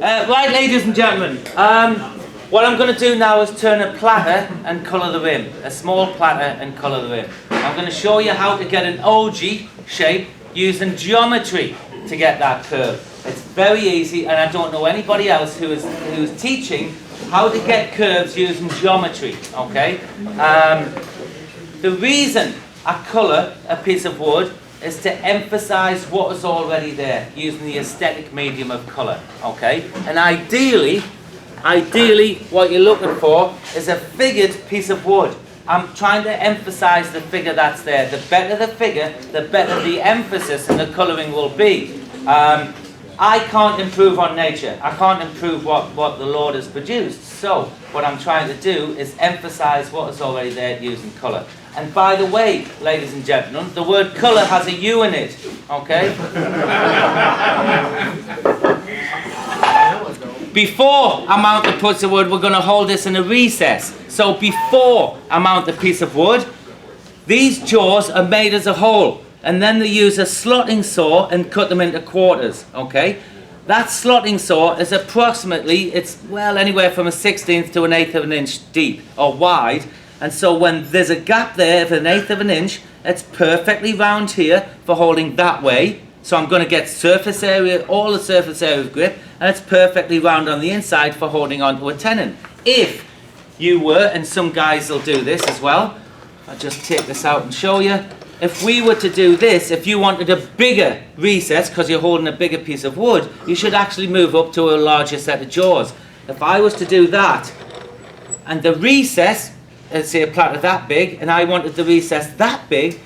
Right, ladies and gentlemen, what I'm going to do now is turn a platter and colour the rim. A small platter and colour the rim. I'm going to show you how to get an OG shape using geometry to get that curve. It's very easy, and I don't know anybody else who is teaching how to get curves using geometry, okay? The reason I colour a piece of wood is to emphasise what is already there, using the aesthetic medium of colour, okay? And ideally, what you're looking for is a figured piece of wood. I'm trying to emphasise the figure that's there. The better the figure, the better the emphasis and the colouring will be. I can't improve on nature. I can't improve what the Lord has produced. So, what I'm trying to do is emphasise what is already there using colour. And by the way, ladies and gentlemen, the word colour has a U in it, okay? Before I mount the piece of wood, we're going to hold this in a recess. So before I mount the piece of wood, these jaws are made as a whole. And then they use a slotting saw and cut them into quarters, okay? That slotting saw is approximately, it's well anywhere from a 1/16 to an 1/8 of an inch deep or wide. And so when there's a gap there of an 1/8 of an inch, it's perfectly round here for holding that way. So I'm going to get surface area, all the surface area of grip, and it's perfectly round on the inside for holding onto a tenon. If you were, and some guys will do this as well, I'll just take this out and show you. If we were to do this, if you wanted a bigger recess, because you're holding a bigger piece of wood, you should actually move up to a larger set of jaws. If I was to do that, and the recess, let's say a platter that big, and I wanted the recess that big,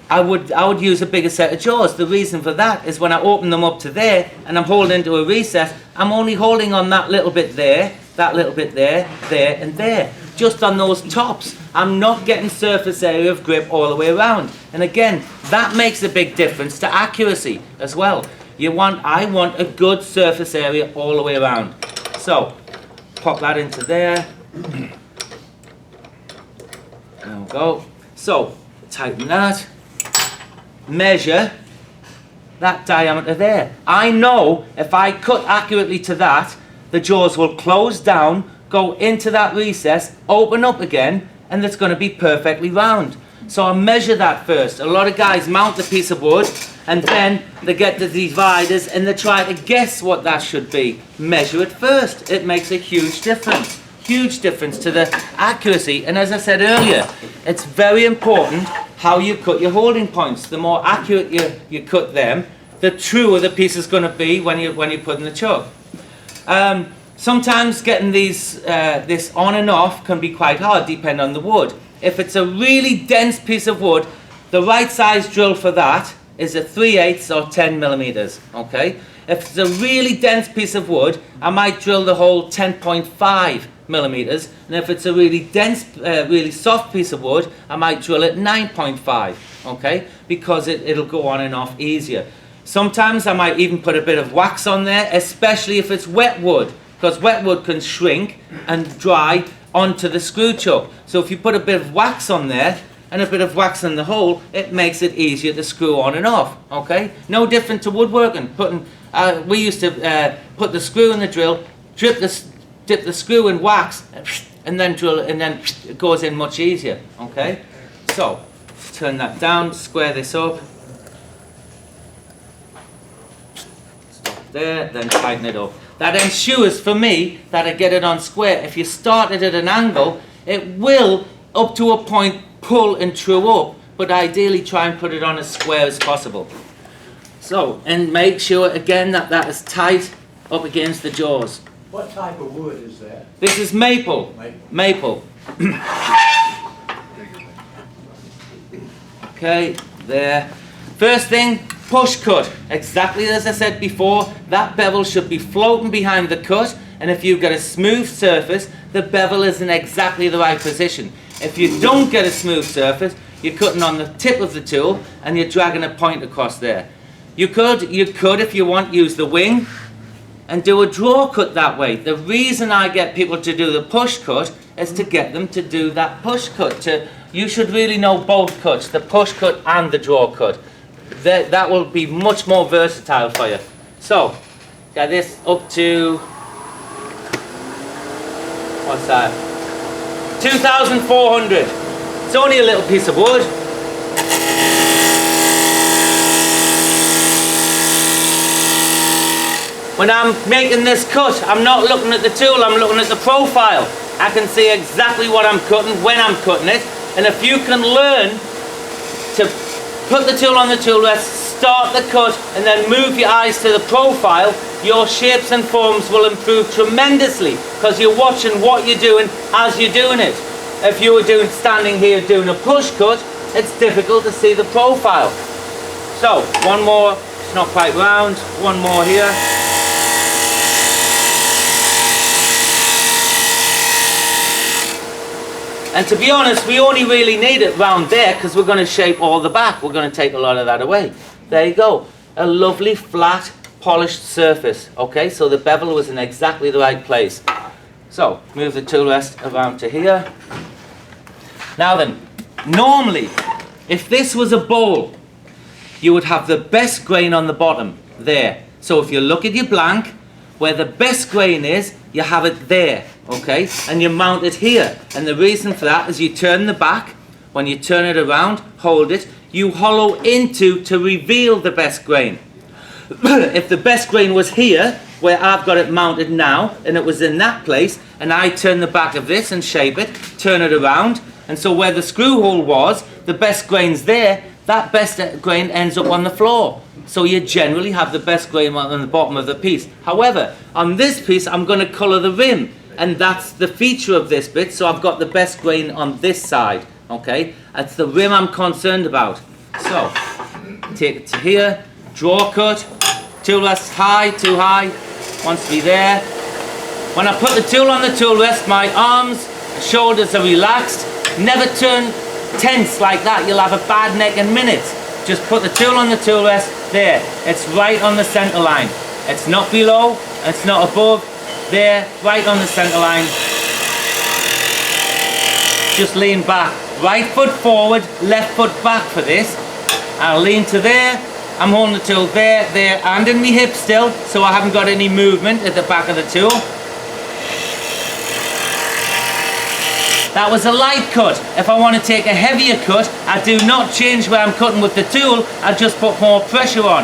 I would use a bigger set of jaws. The reason for that is when I open them up to there, and I'm holding into a recess, I'm only holding on that little bit there, that little bit there, there, and there. Just on those tops. I'm not getting surface area of grip all the way around. And again, that makes a big difference to accuracy as well. I want a good surface area all the way around. So, pop that into there. There we go. So, tighten that. Measure that diameter there. I know if I cut accurately to that, the jaws will close down, go into that recess, open up again, and it's going to be perfectly round. So I measure that first. A lot of guys mount the piece of wood and then they get the dividers and they try to guess what that should be. Measure it first. It makes a huge difference. Huge difference to the accuracy. And as I said earlier, it's very important how you cut your holding points. The more accurate you cut them, the truer the piece is going to be when you put in the chuck. Sometimes getting this on and off can be quite hard, depending on the wood. If it's a really dense piece of wood, the right size drill for that is a 3/8 or 10 millimeters. Okay. If it's a really dense piece of wood, I might drill the hole 10.5 millimeters, and if it's a really dense, really soft piece of wood, I might drill it 9.5. Okay, because it'll go on and off easier. Sometimes I might even put a bit of wax on there, especially if it's wet wood. Because wet wood can shrink and dry onto the screw chuck. So if you put a bit of wax on there and a bit of wax in the hole, it makes it easier to screw on and off. Okay? No different to woodworking. We used to put the screw in the drill, dip the screw in wax, and then drill it, and then it goes in much easier. Okay? So turn that down, square this up. Stop there, then tighten it up. That ensures for me that I get it on square. If you start it at an angle, it will, up to a point, pull and true up, but ideally try and put it on as square as possible. So, and make sure again that is tight up against the jaws. What type of wood is that? This is maple. Maple. Okay, there. First thing, push cut. Exactly as I said before, that bevel should be floating behind the cut, and if you've got a smooth surface, the bevel is in exactly the right position. If you don't get a smooth surface, you're cutting on the tip of the tool and you're dragging a point across there. You could, if you want, use the wing and do a draw cut that way. The reason I get people to do the push cut is to get them to do that push cut. You should really know both cuts, the push cut and the draw cut. That will be much more versatile for you. So, get this up to What's that? 2,400. It's only a little piece of wood. When I'm making this cut, I'm not looking at the tool, I'm looking at the profile. I can see exactly what I'm cutting, when I'm cutting it. And if you can learn to put the tool on the tool rest, start the cut, and then move your eyes to the profile, your shapes and forms will improve tremendously, because you're watching what you're doing as you're doing it. If you were standing here doing a push cut, it's difficult to see the profile. So, one more, it's not quite round, one more here. And to be honest, we only really need it round there because we're going to shape all the back. We're going to take a lot of that away. There you go. A lovely, flat, polished surface. Okay, so the bevel was in exactly the right place. So, move the tool rest around to here. Now then, normally, if this was a bowl, you would have the best grain on the bottom, there. So if you look at your blank, where the best grain is, you have it there, okay? And you mount it here. And the reason for that is you turn the back. When you turn it around, hold it, you hollow into to reveal the best grain. If the best grain was here, where I've got it mounted now, and it was in that place, and I turn the back of this and shape it, turn it around, and so where the screw hole was, the best grain's there, that best grain ends up on the floor. So you generally have the best grain on the bottom of the piece. However, on this piece, I'm going to colour the rim. And that's the feature of this bit. So I've got the best grain on this side. Okay? That's the rim I'm concerned about. So, take it to here. Draw cut. Tool rest high, too high. Wants to be there. When I put the tool on the tool rest, my arms, shoulders are relaxed. Never turn tense like that. You'll have a bad neck in minutes. Just put the tool on the tool rest, there. It's right on the centre line. It's not below, it's not above. There, right on the centre line. Just lean back. Right foot forward, left foot back for this. I'll lean to there. I'm holding the tool there, there, and in my hip still, so I haven't got any movement at the back of the tool. That was a light cut. If I want to take a heavier cut, I do not change where I'm cutting with the tool, I just put more pressure on.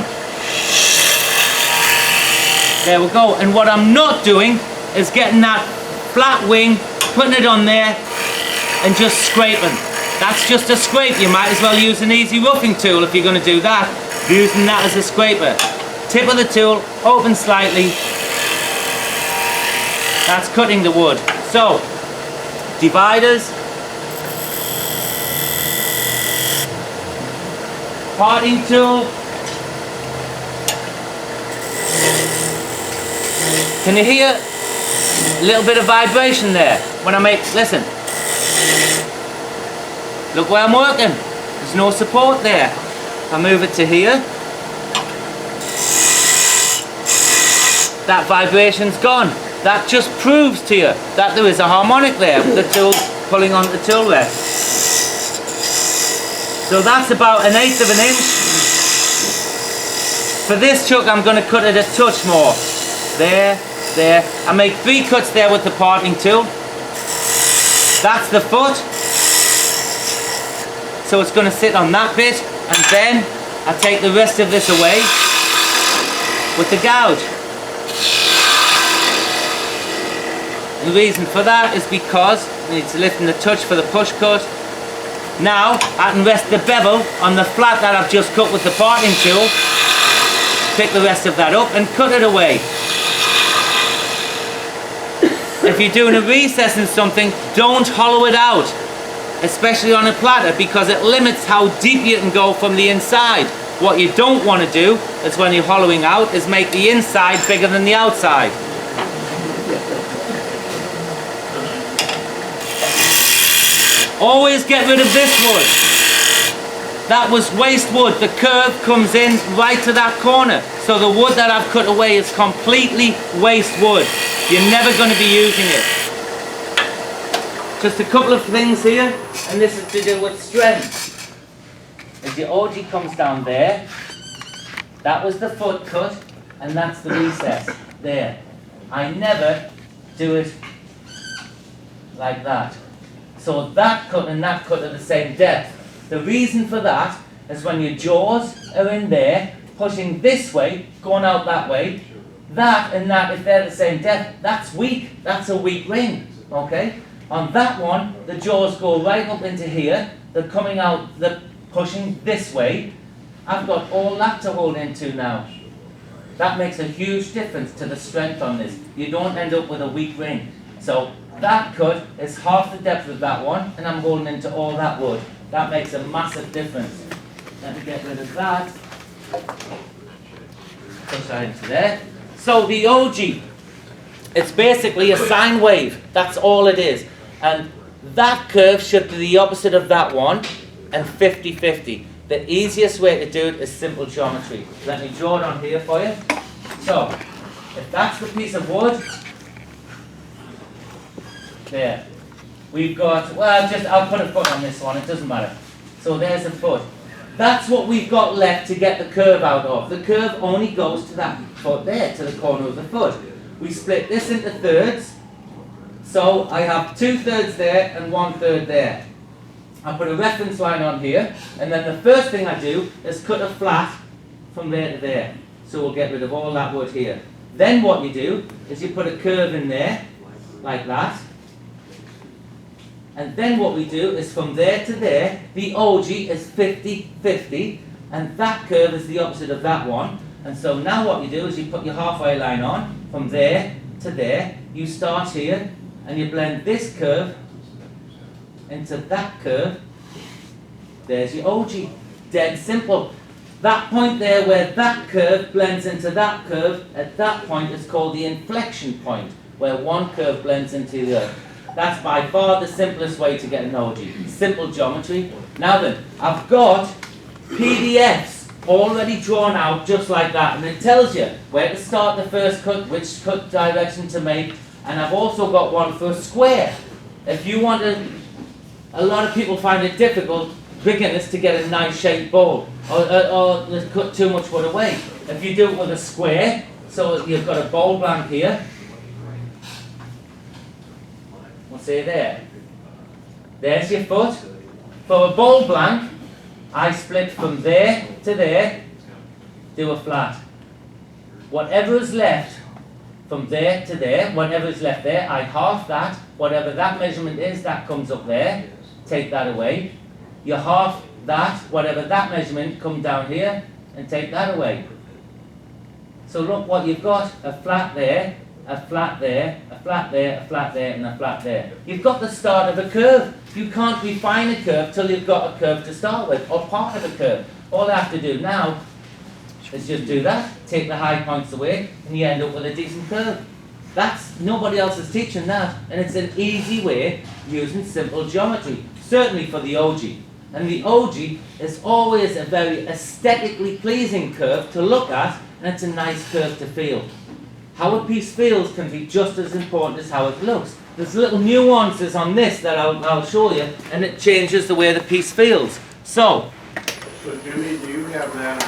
There we go. And what I'm not doing is getting that flat wing, putting it on there, and just scraping. That's just a scrape. You might as well use an easy roughing tool if you're going to do that. Using that as a scraper. Tip of the tool, open slightly. That's cutting the wood. So, dividers, parting tool. Can you hear a little bit of vibration there when I make, listen, look where I'm working, there's no support there. I move it to here, that vibration's gone. That just proves to you that there is a harmonic there with the tool pulling on the tool rest. So that's about 1/8 of an inch. For this chuck I'm going to cut it a touch more. There, there. I make 3 cuts there with the parting tool. That's the foot. So it's going to sit on that bit, and then I take the rest of this away with the gouge. The reason for that is because I need to lift in the touch for the push cut. Now I can rest the bevel on the flat that I've just cut with the parting tool, pick the rest of that up and cut it away. If you're doing a recess in something, don't hollow it out, especially on a platter, because it limits how deep you can go from the inside. What you don't want to do is when you're hollowing out is make the inside bigger than the outside. Always get rid of this wood. That was waste wood. The curve comes in right to that corner. So the wood that I've cut away is completely waste wood. You're never going to be using it. Just a couple of things here, and this is to do with strength. As your OG comes down there, that was the foot cut, and that's the recess. There. I never do it like that. So that cut and that cut are the same depth. The reason for that is when your jaws are in there, pushing this way, going out that way, that and that, if they're the same depth, that's weak. That's a weak ring, okay? On that one, the jaws go right up into here. They're coming out, they're pushing this way. I've got all that to hold into now. That makes a huge difference to the strength on this. You don't end up with a weak ring. So that cut is half the depth of that one, and I'm holding into all that wood. That makes a massive difference. Let me get rid of that. Push that into there. So the OG, it's basically a sine wave. That's all it is. And that curve should be the opposite of that one, and 50-50. The easiest way to do it is simple geometry. Let me draw it on here for you. So, if that's the piece of wood, there. We've got, well, I'll put a foot on this one, it doesn't matter. So there's a foot. That's what we've got left to get the curve out of. The curve only goes to that foot there, to the corner of the foot. We split this into thirds. So I have 2/3 there and 1/3 there. I put a reference line on here, and then the first thing I do is cut a flat from there to there. So we'll get rid of all that wood here. Then what you do is you put a curve in there, like that. And then what we do is from there to there, the OG is 50-50, and that curve is the opposite of that one. And so now what you do is you put your halfway line on, from there to there. You start here, and you blend this curve into that curve. There's your OG. Dead simple. That point there where that curve blends into that curve, at that point is called the inflection point, where one curve blends into the other. That's by far the simplest way to get an OG. Simple geometry. Now then, I've got PDFs already drawn out just like that, and it tells you where to start the first cut, which cut direction to make, and I've also got one for a square. If you want to, a lot of people find it difficult, beginners, to get a nice shaped bowl, or cut too much wood away. If you do it with a square, so you've got a bowl blank here, we'll say there. There's your foot. For a bowl blank, I split from there to there, do a flat. Whatever is left from there to there, whatever is left there, I half that. Whatever that measurement is, that comes up there. Take that away. You half that, whatever that measurement, come down here and take that away. So look what you've got, a flat there, a flat there, a flat there, a flat there, and a flat there. You've got the start of a curve. You can't refine a curve till you've got a curve to start with, or part of a curve. All I have to do now is just do that, take the high points away, and you end up with a decent curve. Nobody else is teaching that, and it's an easy way using simple geometry, certainly for the OG. And the OG is always a very aesthetically pleasing curve to look at, and it's a nice curve to feel. How a piece feels can be just as important as how it looks. There's little nuances on this that I'll show you, and it changes the way the piece feels. So Jimmy, do you have that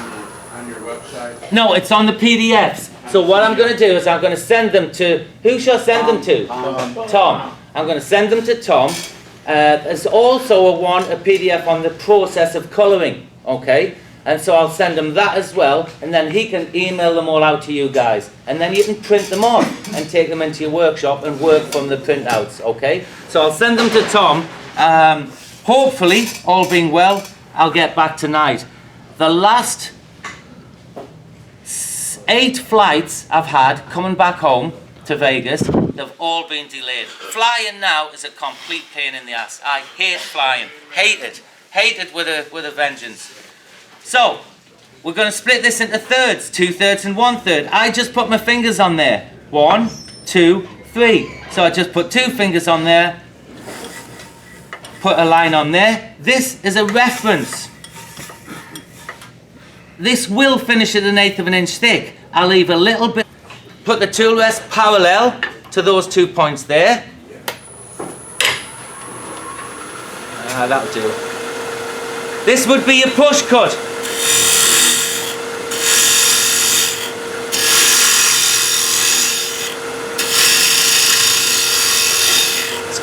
on your website? No, it's on the PDFs. So what I'm going to do is I'm going to send them to, who shall send them to? Tom. I'm going to send them to Tom. There's also a PDF on the process of colouring, okay? And so I'll send him that as well, and then he can email them all out to you guys. And then you can print them off and take them into your workshop and work from the printouts, okay? So I'll send them to Tom. Hopefully, all being well, I'll get back tonight. The last 8 flights I've had coming back home to Vegas, they've all been delayed. Flying now is a complete pain in the ass. I hate flying. Hate it. Hate it with a vengeance. So, we're going to split this into thirds, 2/3 and 1/3. I just put my fingers on there. 1, 2, 3. So I just put 2 fingers on there, put a line on there. This is a reference. This will finish at 1/8 of an inch thick. I'll leave a little bit. Put the tool rest parallel to those 2 points there. That'll do. This would be a push cut.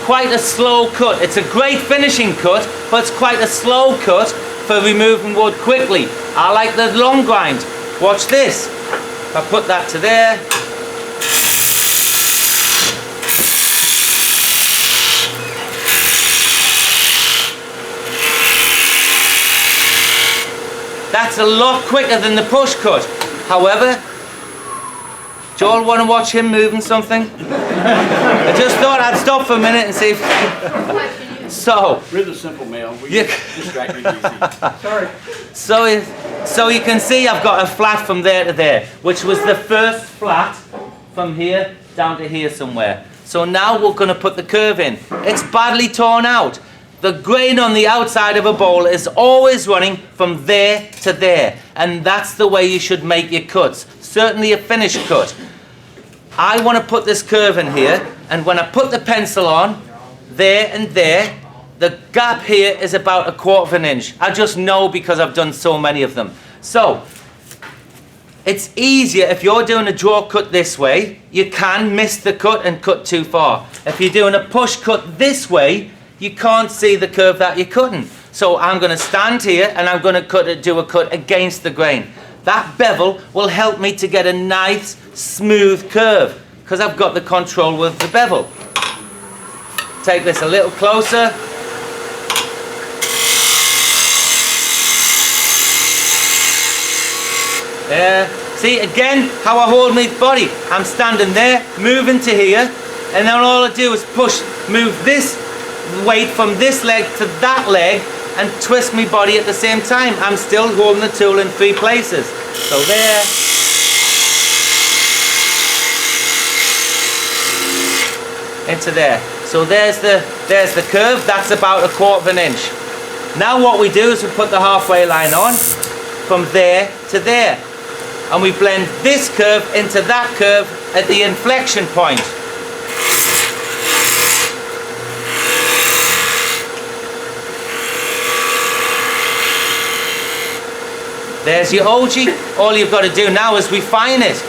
quite a slow cut. It's a great finishing cut, but it's quite a slow cut for removing wood quickly. I like the long grind. Watch this. If I put that to there. That's a lot quicker than the push cut. However, Joel, want to watch him moving something? I just thought I'd stop for a minute and see if... So... We're the simple male. We You- distract me easy. Sorry. So you can see I've got a flat from there to there, which was the first flat from here down to here somewhere. So now we're going to put the curve in. It's badly torn out. The grain on the outside of a bowl is always running from there to there, and that's the way you should make your cuts. Certainly a finished cut. I want to put this curve in here, and when I put the pencil on, there and there, the gap here is about 1/4 of an inch. I just know because I've done so many of them. So, it's easier if you're doing a draw cut this way, you can miss the cut and cut too far. If you're doing a push cut this way, you can't see the curve that you're cutting. So I'm going to stand here and I'm going to do a cut against the grain. That bevel will help me to get a nice smooth curve because I've got the control with the bevel. Take this a little closer. There. See again how I hold my body. I'm standing there, moving to here, and then all I do is push, move this weight from this leg to that leg and twist my body at the same time. I'm still holding the tool in 3 places. So there. Into there. So there's the curve. That's about 1/4 of an inch. Now what we do is we put the halfway line on from there to there. And we blend this curve into that curve at the inflection point. There's your OG. All you've got to do now is refine it.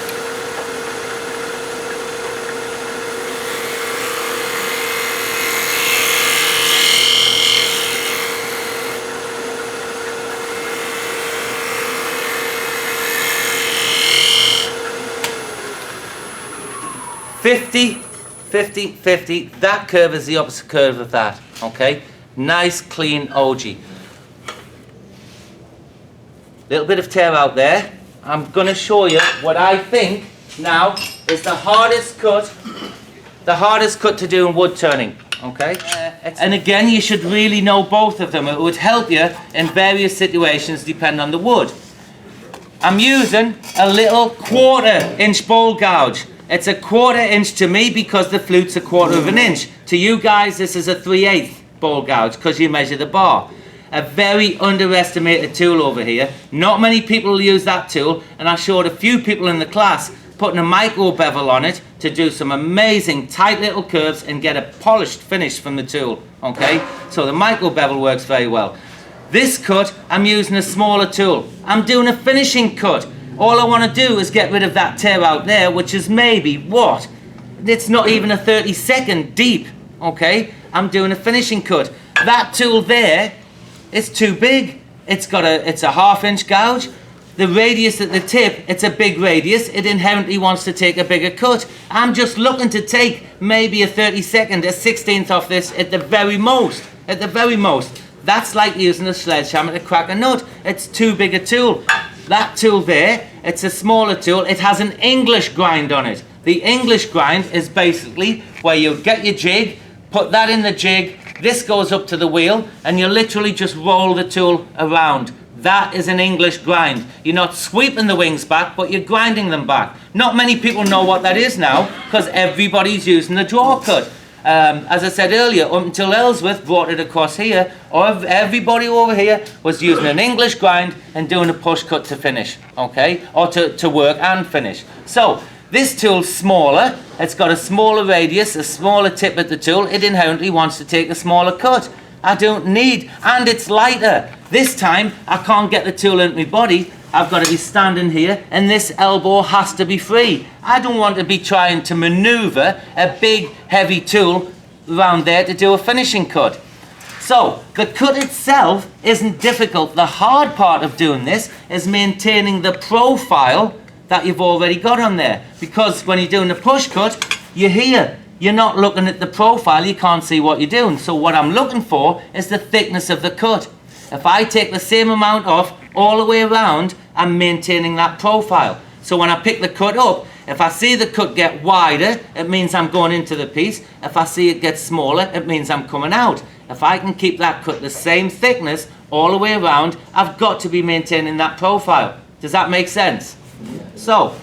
"50, 50, 50, that curve is the opposite curve of that, okay? Nice, clean OG. Little bit of tear out there. I'm going to show you what I think now is the hardest cut to do in wood turning, okay? And again, you should really know both of them. It would help you in various situations depending on the wood. I'm using a little 1/4 inch bowl gouge. It's a 1/4 inch to me because the flute's 1/4 of an inch. To you guys, this is a 3/8 bowl gouge because you measure the bar. A very underestimated tool over here. Not many people use that tool, and I showed a few people in the class putting a micro bevel on it to do some amazing tight little curves and get a polished finish from the tool, okay? So the micro bevel works very well. This cut, I'm using a smaller tool. I'm doing a finishing cut. All I want to do is get rid of that tear out there, which is maybe, what? It's not even a 30-second deep, okay? I'm doing a finishing cut. That tool there, it's too big. It's a 1/2 inch gouge. The radius at the tip, it's a big radius. It inherently wants to take a bigger cut. I'm just looking to take maybe a 30-second, a 1/16th off this at the very most. At the very most. That's like using a sledgehammer to crack a nut. It's too big a tool. That tool there, it's a smaller tool. It has an English grind on it. The English grind is basically where you get your jig, put that in the jig, this goes up to the wheel, and you literally just roll the tool around. That is an English grind. You're not sweeping the wings back, but you're grinding them back. Not many people know what that is now, because everybody's using the draw cut. As I said earlier, up until Ellsworth brought it across here, everybody over here was using an English grind and doing a push cut to finish, okay? Or to work and finish. So, this tool's smaller, it's got a smaller radius, a smaller tip at the tool, it inherently wants to take a smaller cut. I don't need, and it's lighter. This time, I can't get the tool into my body, I've got to be standing here, and this elbow has to be free. I don't want to be trying to maneuver a big, heavy tool around there to do a finishing cut. So the cut itself isn't difficult. The hard part of doing this is maintaining the profile that you've already got on there. Because when you're doing the push cut, you're here. You're not looking at the profile, you can't see what you're doing. So what I'm looking for is the thickness of the cut. If I take the same amount off all the way around, I'm maintaining that profile. So when I pick the cut up, if I see the cut get wider, it means I'm going into the piece. If I see it get smaller, it means I'm coming out. If I can keep that cut the same thickness all the way around, I've got to be maintaining that profile. Does that make sense? So,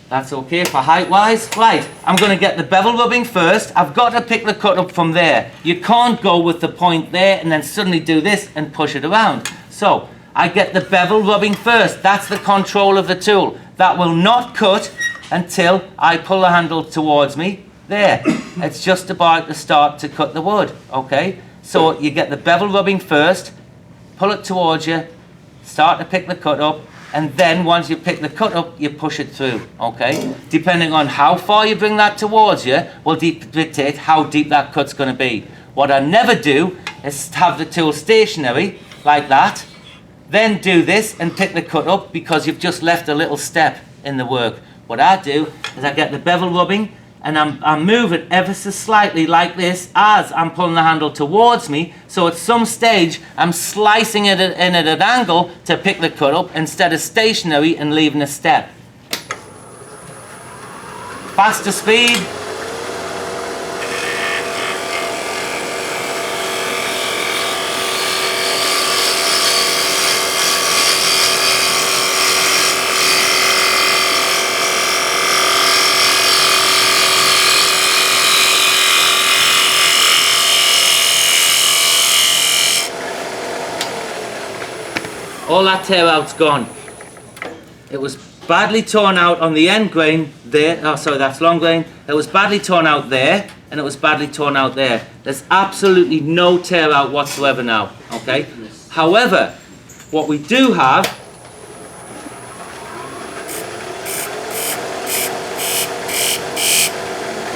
that's okay for height-wise. Right, I'm going to get the bevel rubbing first. I've got to pick the cut up from there. You can't go with the point there and then suddenly do this and push it around. So, I get the bevel rubbing first. That's the control of the tool. That will not cut until I pull the handle towards me. There. It's just about to start to cut the wood. Okay? So, you get the bevel rubbing first, pull it towards you, start to pick the cut up, and then once you pick the cut up, you push it through, okay? Depending on how far you bring that towards you will dictate how deep that cut's going to be. What I never do is have the tool stationary like that, then do this and pick the cut up because you've just left a little step in the work. What I do is I get the bevel rubbing and I'm moving ever so slightly like this as I'm pulling the handle towards me, so at some stage I'm slicing it in at an angle to pick the cut up instead of stationary and leaving a step. Faster speed. All that tear out's gone. It was badly torn out on the end grain there. Oh, sorry, that's long grain. It was badly torn out there, and it was badly torn out there. There's absolutely no tear out whatsoever now, okay? However, what we do have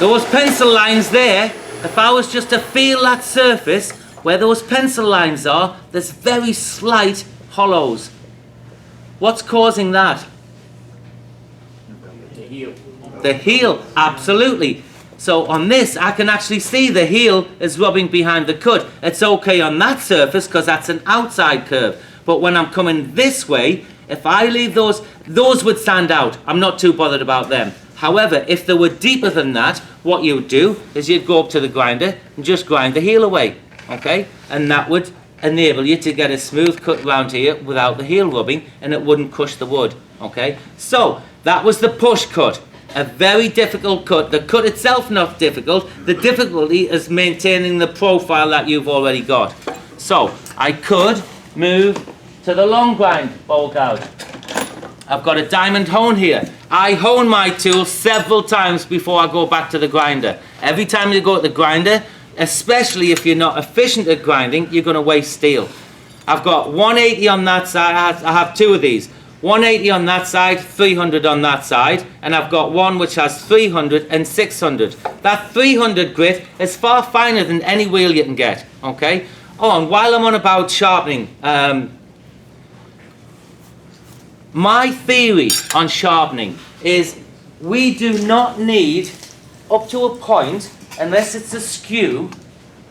those pencil lines there. If I was just to feel that surface where those pencil lines are, there's very slight hollows. What's causing that? The heel. The heel, absolutely. So on this, I can actually see the heel is rubbing behind the cut. It's okay on that surface because that's an outside curve. But when I'm coming this way, if I leave those would stand out. I'm not too bothered about them. However, if they were deeper than that, what you would do is you'd go up to the grinder and just grind the heel away. Okay? And that would enable you to get a smooth cut round here without the heel rubbing, and it wouldn't crush the wood. Okay, so that was the push cut, a very difficult cut. The cut itself not difficult, the difficulty is maintaining the profile that you've already got. So I could move to the long grind bowl gouge. I've got a diamond hone here. I hone my tool several times before I go back to the grinder. Every time you go to the grinder, especially if you're not efficient at grinding, you're going to waste steel. I've got 180 on that side. I have two of these. 180 on that side, 300 on that side, and I've got one which has 300 and 600. That 300 grit is far finer than any wheel you can get. Okay. Oh, and while I'm on about sharpening, my theory on sharpening is we do not need, up to a point, unless it's a skew,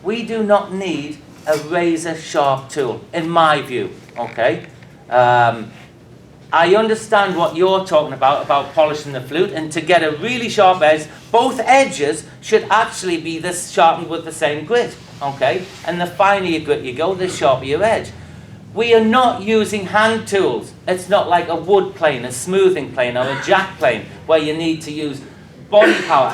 we do not need a razor sharp tool, in my view, okay? I understand what you're talking about polishing the flute, and to get a really sharp edge, both edges should actually be this sharpened with the same grit, okay? And the finer your grit you go, the sharper your edge. We are not using hand tools. It's not like a wood plane, a smoothing plane, or a jack plane, where you need to use body power,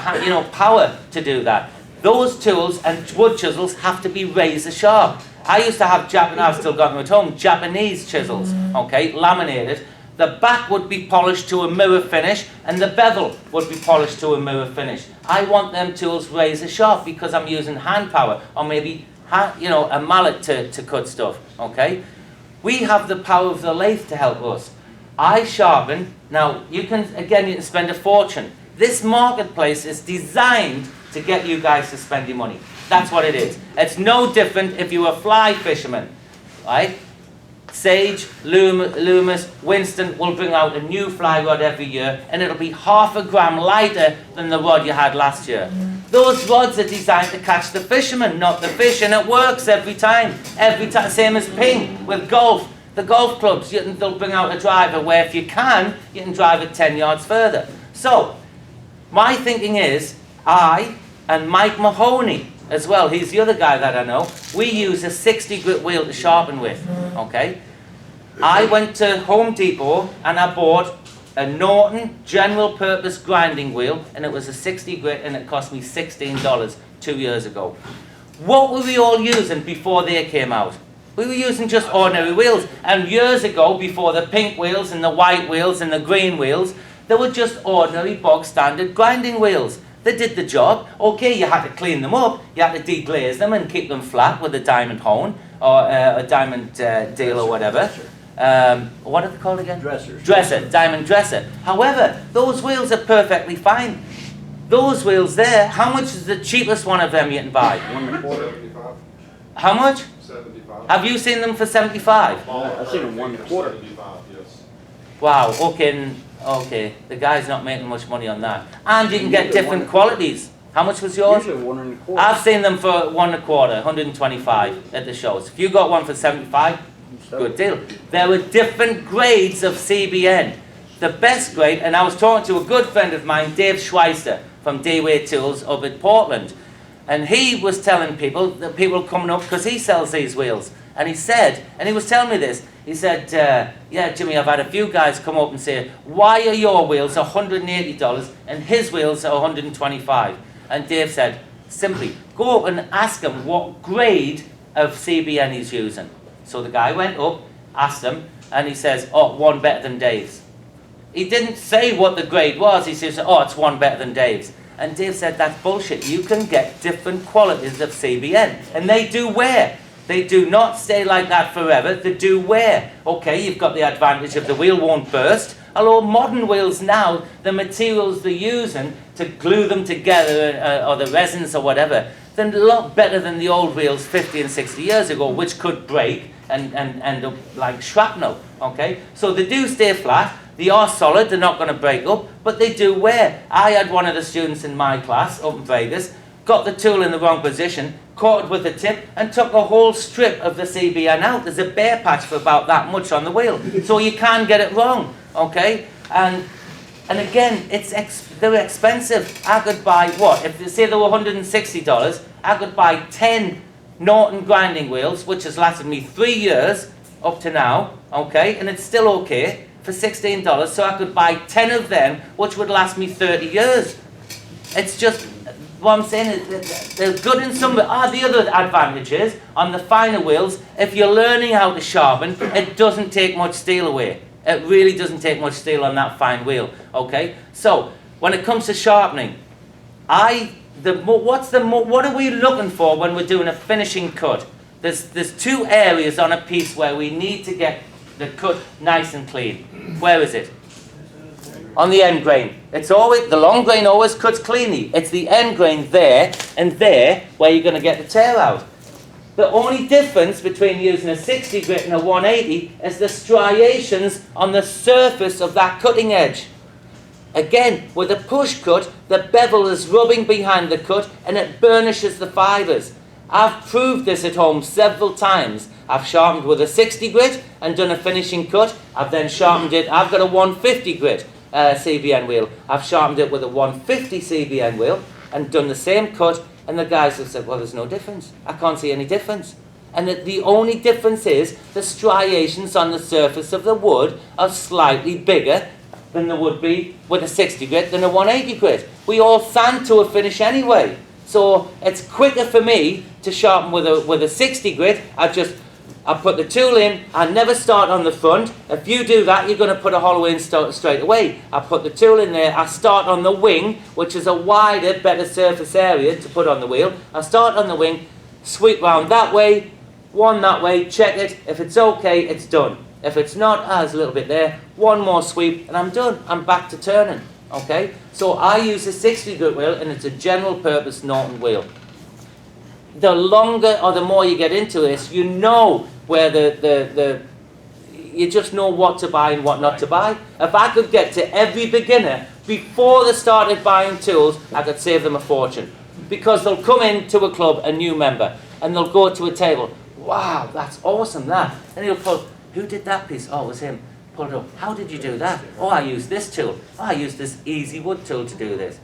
power to do that. Those tools and wood chisels have to be razor sharp. I used to have I've still got them at home, Japanese chisels, okay, laminated. The back would be polished to a mirror finish, and the bevel would be polished to a mirror finish. I want them tools razor sharp because I'm using hand power, or maybe a mallet to cut stuff, okay? We have the power of the lathe to help us. I sharpen. Now, you can spend a fortune. This marketplace is designed to get you guys to spend your money. That's what it is. It's no different if you were a fly fisherman, right? Sage, Loomis, Winston will bring out a new fly rod every year, and it'll be half a gram lighter than the rod you had last year. Those rods are designed to catch the fisherman, not the fish, and it works every time. Every time, same as ping with golf. The golf clubs, they'll bring out a driver where if you can drive it 10 yards further. So, my thinking is, I and Mike Mahoney as well, he's the other guy that I know, we use a 60 grit wheel to sharpen with, okay? I went to Home Depot and I bought a Norton general purpose grinding wheel, and it was a 60 grit, and it cost me $16 2 years ago. What were we all using before they came out? We were using just ordinary wheels, and years ago, before the pink wheels and the white wheels and the green wheels, they were just ordinary bog standard grinding wheels. They did the job. Okay, you had to clean them up, you had to deglaze them and keep them flat with a diamond hone or a diamond deal or whatever. What are they called again? Dressers. Dresser, diamond dresser. However, those wheels are perfectly fine. Those wheels there, how much is the cheapest one of them you can buy? 1 1/4. How much? 75. Have you seen them for 75? I've seen them 1 1/4. 75, yes. Wow, okay, the guy's not making much money on that. And you can get different qualities. How much was yours? Usually 1 1/4. I've seen them for 1 1/4, 125 at the shows. If you got one for 75, good deal. There were different grades of CBN. The best grade, and I was talking to a good friend of mine, Dave Schweister from D-Way Tools up at Portland. And he was telling people, that people coming up, because he sells these wheels. And he said, and he was telling me this, he said, yeah, Jimmy, I've had a few guys come up and say, why are your wheels $180 and his wheels are $125? And Dave said, simply, go up and ask him what grade of CBN he's using. So the guy went up, asked him, and he says, oh, one better than Dave's. He didn't say what the grade was, he says, oh, it's one better than Dave's. And Dave said, that's bullshit. You can get different qualities of CBN. And they do wear. They do not stay like that forever, they do wear. Okay, you've got the advantage of the wheel won't burst. Although modern wheels now, the materials they're using to glue them together, or the resins or whatever, they're a lot better than the old wheels 50 and 60 years ago, which could break and end up like shrapnel. Okay, so they do stay flat. They are solid, they're not going to break up, but they do wear. I had one of the students in my class up in Vegas, got the tool in the wrong position, caught it with the tip, and took a whole strip of the CBN out. There's a bare patch for about that much on the wheel, so you can get it wrong, okay? And again, they're expensive. I could buy, what, if they say they were $160, I could buy 10 Norton grinding wheels, which has lasted me 3 years up to now, okay, and it's still okay, for $16, so I could buy 10 of them, which would last me 30 years. It's just, what I'm saying is, they're good in some, the other advantage is, on the finer wheels, if you're learning how to sharpen, it doesn't take much steel away. It really doesn't take much steel on that fine wheel, okay? So, when it comes to sharpening, what are we looking for when we're doing a finishing cut? There's two areas on a piece where we need to get the cut nice and clean. Where is it? On the end grain. It's always, the long grain always cuts cleanly. It's the end grain there and there where you're going to get the tear out. The only difference between using a 60 grit and a 180 is the striations on the surface of that cutting edge. Again, with a push cut, the bevel is rubbing behind the cut and it burnishes the fibres. I've proved this at home several times. I've sharpened with a 60 grit and done a finishing cut. I've then sharpened it. I've got a 150 grit CBN wheel. I've sharpened it with a 150 CBN wheel and done the same cut. And the guys have said, well, there's no difference. I can't see any difference. And the only difference is the striations on the surface of the wood are slightly bigger than they would be with a 60 grit than a 180 grit. We all sand to a finish anyway. So it's quicker for me to sharpen with a 60 grit. I put the tool in, I never start on the front. If you do that, you're going to put a hollow in straight away. I put the tool in there, I start on the wing, which is a wider, better surface area to put on the wheel. I start on the wing, sweep round that way, one that way, check it. If it's okay, it's done. If it's not, there's a little bit there, one more sweep, and I'm done. I'm back to turning. Okay, so I use a 60 grit wheel, and it's a general purpose Norton wheel. The longer or the more you get into this, you know where you just know what to buy and what not to buy. If I could get to every beginner before they started buying tools, I could save them a fortune. Because they'll come into a club, a new member, and they'll go to a table. Wow, that's awesome, that. And he'll pull, who did that piece? Oh, it was him. Pull it up. How did you do that? Oh, I used this tool. Oh, I used this easy wood tool to do this.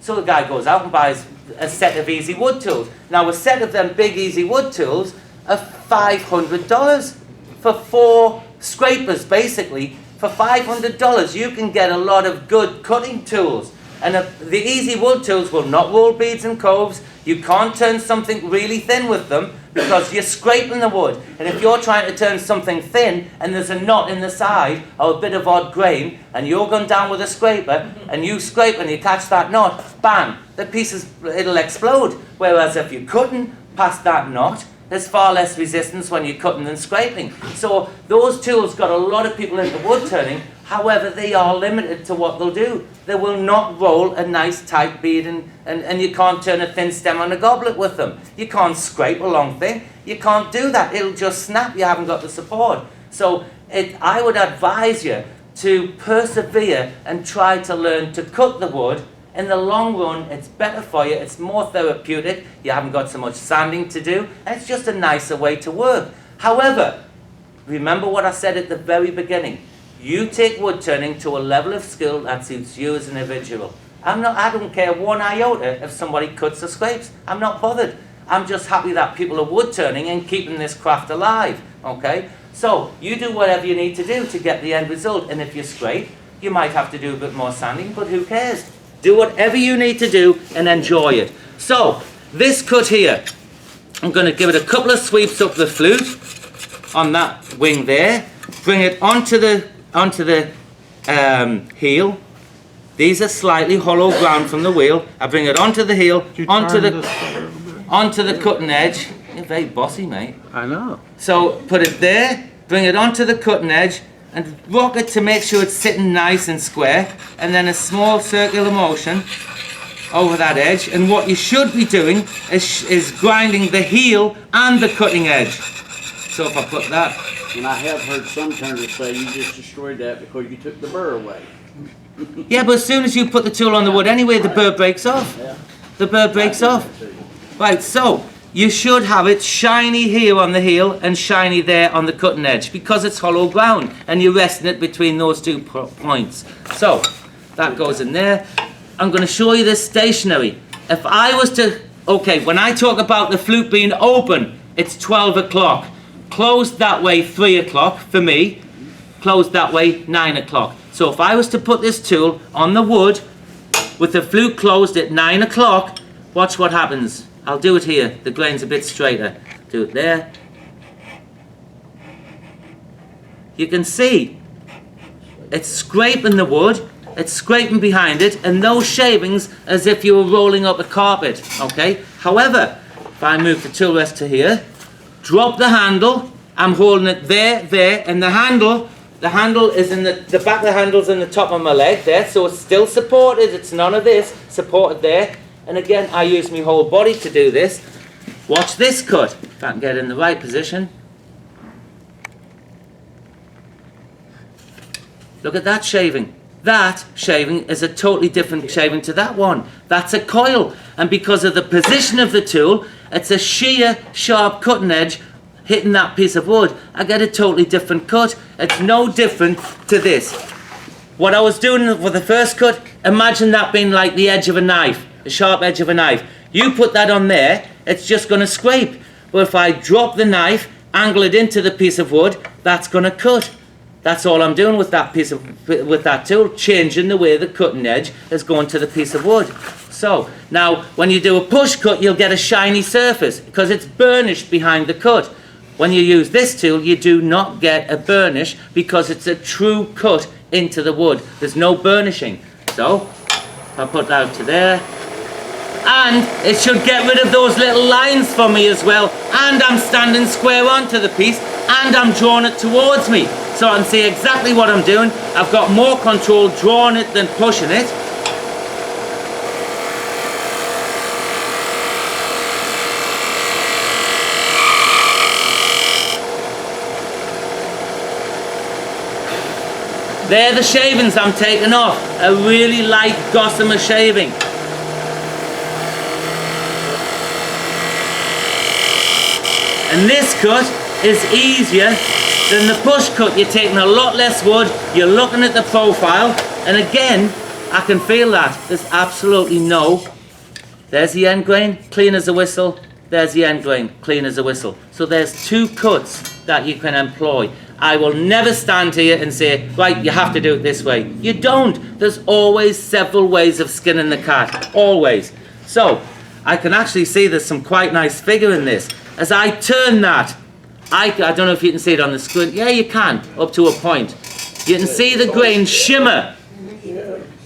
So the guy goes out and buys a set of easy wood tools. Now, a set of them big easy wood tools are $500 for 4 scrapers, basically. For $500, you can get a lot of good cutting tools. And the easy wood tools will not roll beads and coves. You can't turn something really thin with them because you're scraping the wood. And if you're trying to turn something thin and there's a knot in the side or a bit of odd grain, and you're going down with a scraper and you scrape and you catch that knot, bang, the piece it'll explode. Whereas if you're cutting past that knot, there's far less resistance when you're cutting than scraping. So those tools got a lot of people into wood turning. However, they are limited to what they'll do. They will not roll a nice tight bead, and you can't turn a thin stem on a goblet with them. You can't scrape a long thing. You can't do that. It'll just snap. You haven't got the support. So I would advise you to persevere and try to learn to cut the wood. In the long run, it's better for you. It's more therapeutic. You haven't got so much sanding to do. And it's just a nicer way to work. However, remember what I said at the very beginning. You take wood turning to a level of skill that suits you as an individual. I don't care one iota if somebody cuts or scrapes. I'm not bothered. I'm just happy that people are wood turning and keeping this craft alive. Okay? So, you do whatever you need to do to get the end result. And if you scrape, you might have to do a bit more sanding, but who cares? Do whatever you need to do and enjoy it. So, this cut here, I'm going to give it a couple of sweeps up the flute on that wing there. Bring it onto the heel. These are slightly hollow ground from the wheel. I bring it onto the heel, onto the cutting edge. You're very bossy, mate. I know. So put it there, bring it onto the cutting edge, and rock it to make sure it's sitting nice and square, and then a small circular motion over that edge. And what you should be doing is grinding the heel and the cutting edge. So if I put that. And I have heard some turners say you just destroyed that because you took the burr away. Yeah, but as soon as you put the tool on the wood anyway, the burr breaks off. Yeah. The burr breaks off. Right, so you should have it shiny here on the heel and shiny there on the cutting edge because it's hollow ground and you're resting it between those 2 points. So that goes in there. I'm going to show you this stationary. If I was to, okay, when I talk about the flute being open, it's 12 o'clock. Closed that way 3 o'clock for me, closed that way 9 o'clock. So if I was to put this tool on the wood with the flute closed at 9 o'clock, watch what happens. I'll do it here, the grain's a bit straighter. Do it there. You can see it's scraping the wood, it's scraping behind it, and those shavings as if you were rolling up a carpet, okay? However, if I move the tool rest to here, drop the handle, I'm holding it there, and the handle is in the back of the handle's in the top of my leg there, so it's still supported, it's none of this, supported there. And again, I use my whole body to do this. Watch this cut, if I can get in the right position. Look at that shaving. That shaving is a totally different shaving to that one. That's a coil, and because of the position of the tool, it's a sheer, sharp cutting edge hitting that piece of wood. I get a totally different cut. It's no different to this. What I was doing with the first cut, imagine that being like the edge of a knife, the sharp edge of a knife. You put that on there, it's just going to scrape. But if I drop the knife, angle it into the piece of wood, that's going to cut. That's all I'm doing with that tool, changing the way the cutting edge is going to the piece of wood. So, now, when you do a push cut, you'll get a shiny surface because it's burnished behind the cut. When you use this tool, you do not get a burnish because it's a true cut into the wood. There's no burnishing. So, I'll put that to there. And it should get rid of those little lines for me as well. And I'm standing square onto the piece and I'm drawing it towards me. so I can see exactly what I'm doing. I've got more control drawing it than pushing it. They're the shavings I'm taking off. A really light gossamer shaving. And this cut is easier than the push cut. You're taking a lot less wood, you're looking at the profile, and again, I can feel that. There's absolutely no. There's the end grain, clean as a whistle. There's the end grain, clean as a whistle. So there's two cuts that you can employ. I will never stand here and say, right, you have to do it this way. You don't. There's always several ways of skinning the cat. Always. So, I can actually see there's some quite nice figure in this. As I turn that, I don't know if you can see it on the screen. Yeah, you can, up to a point. You can see the grain shimmer.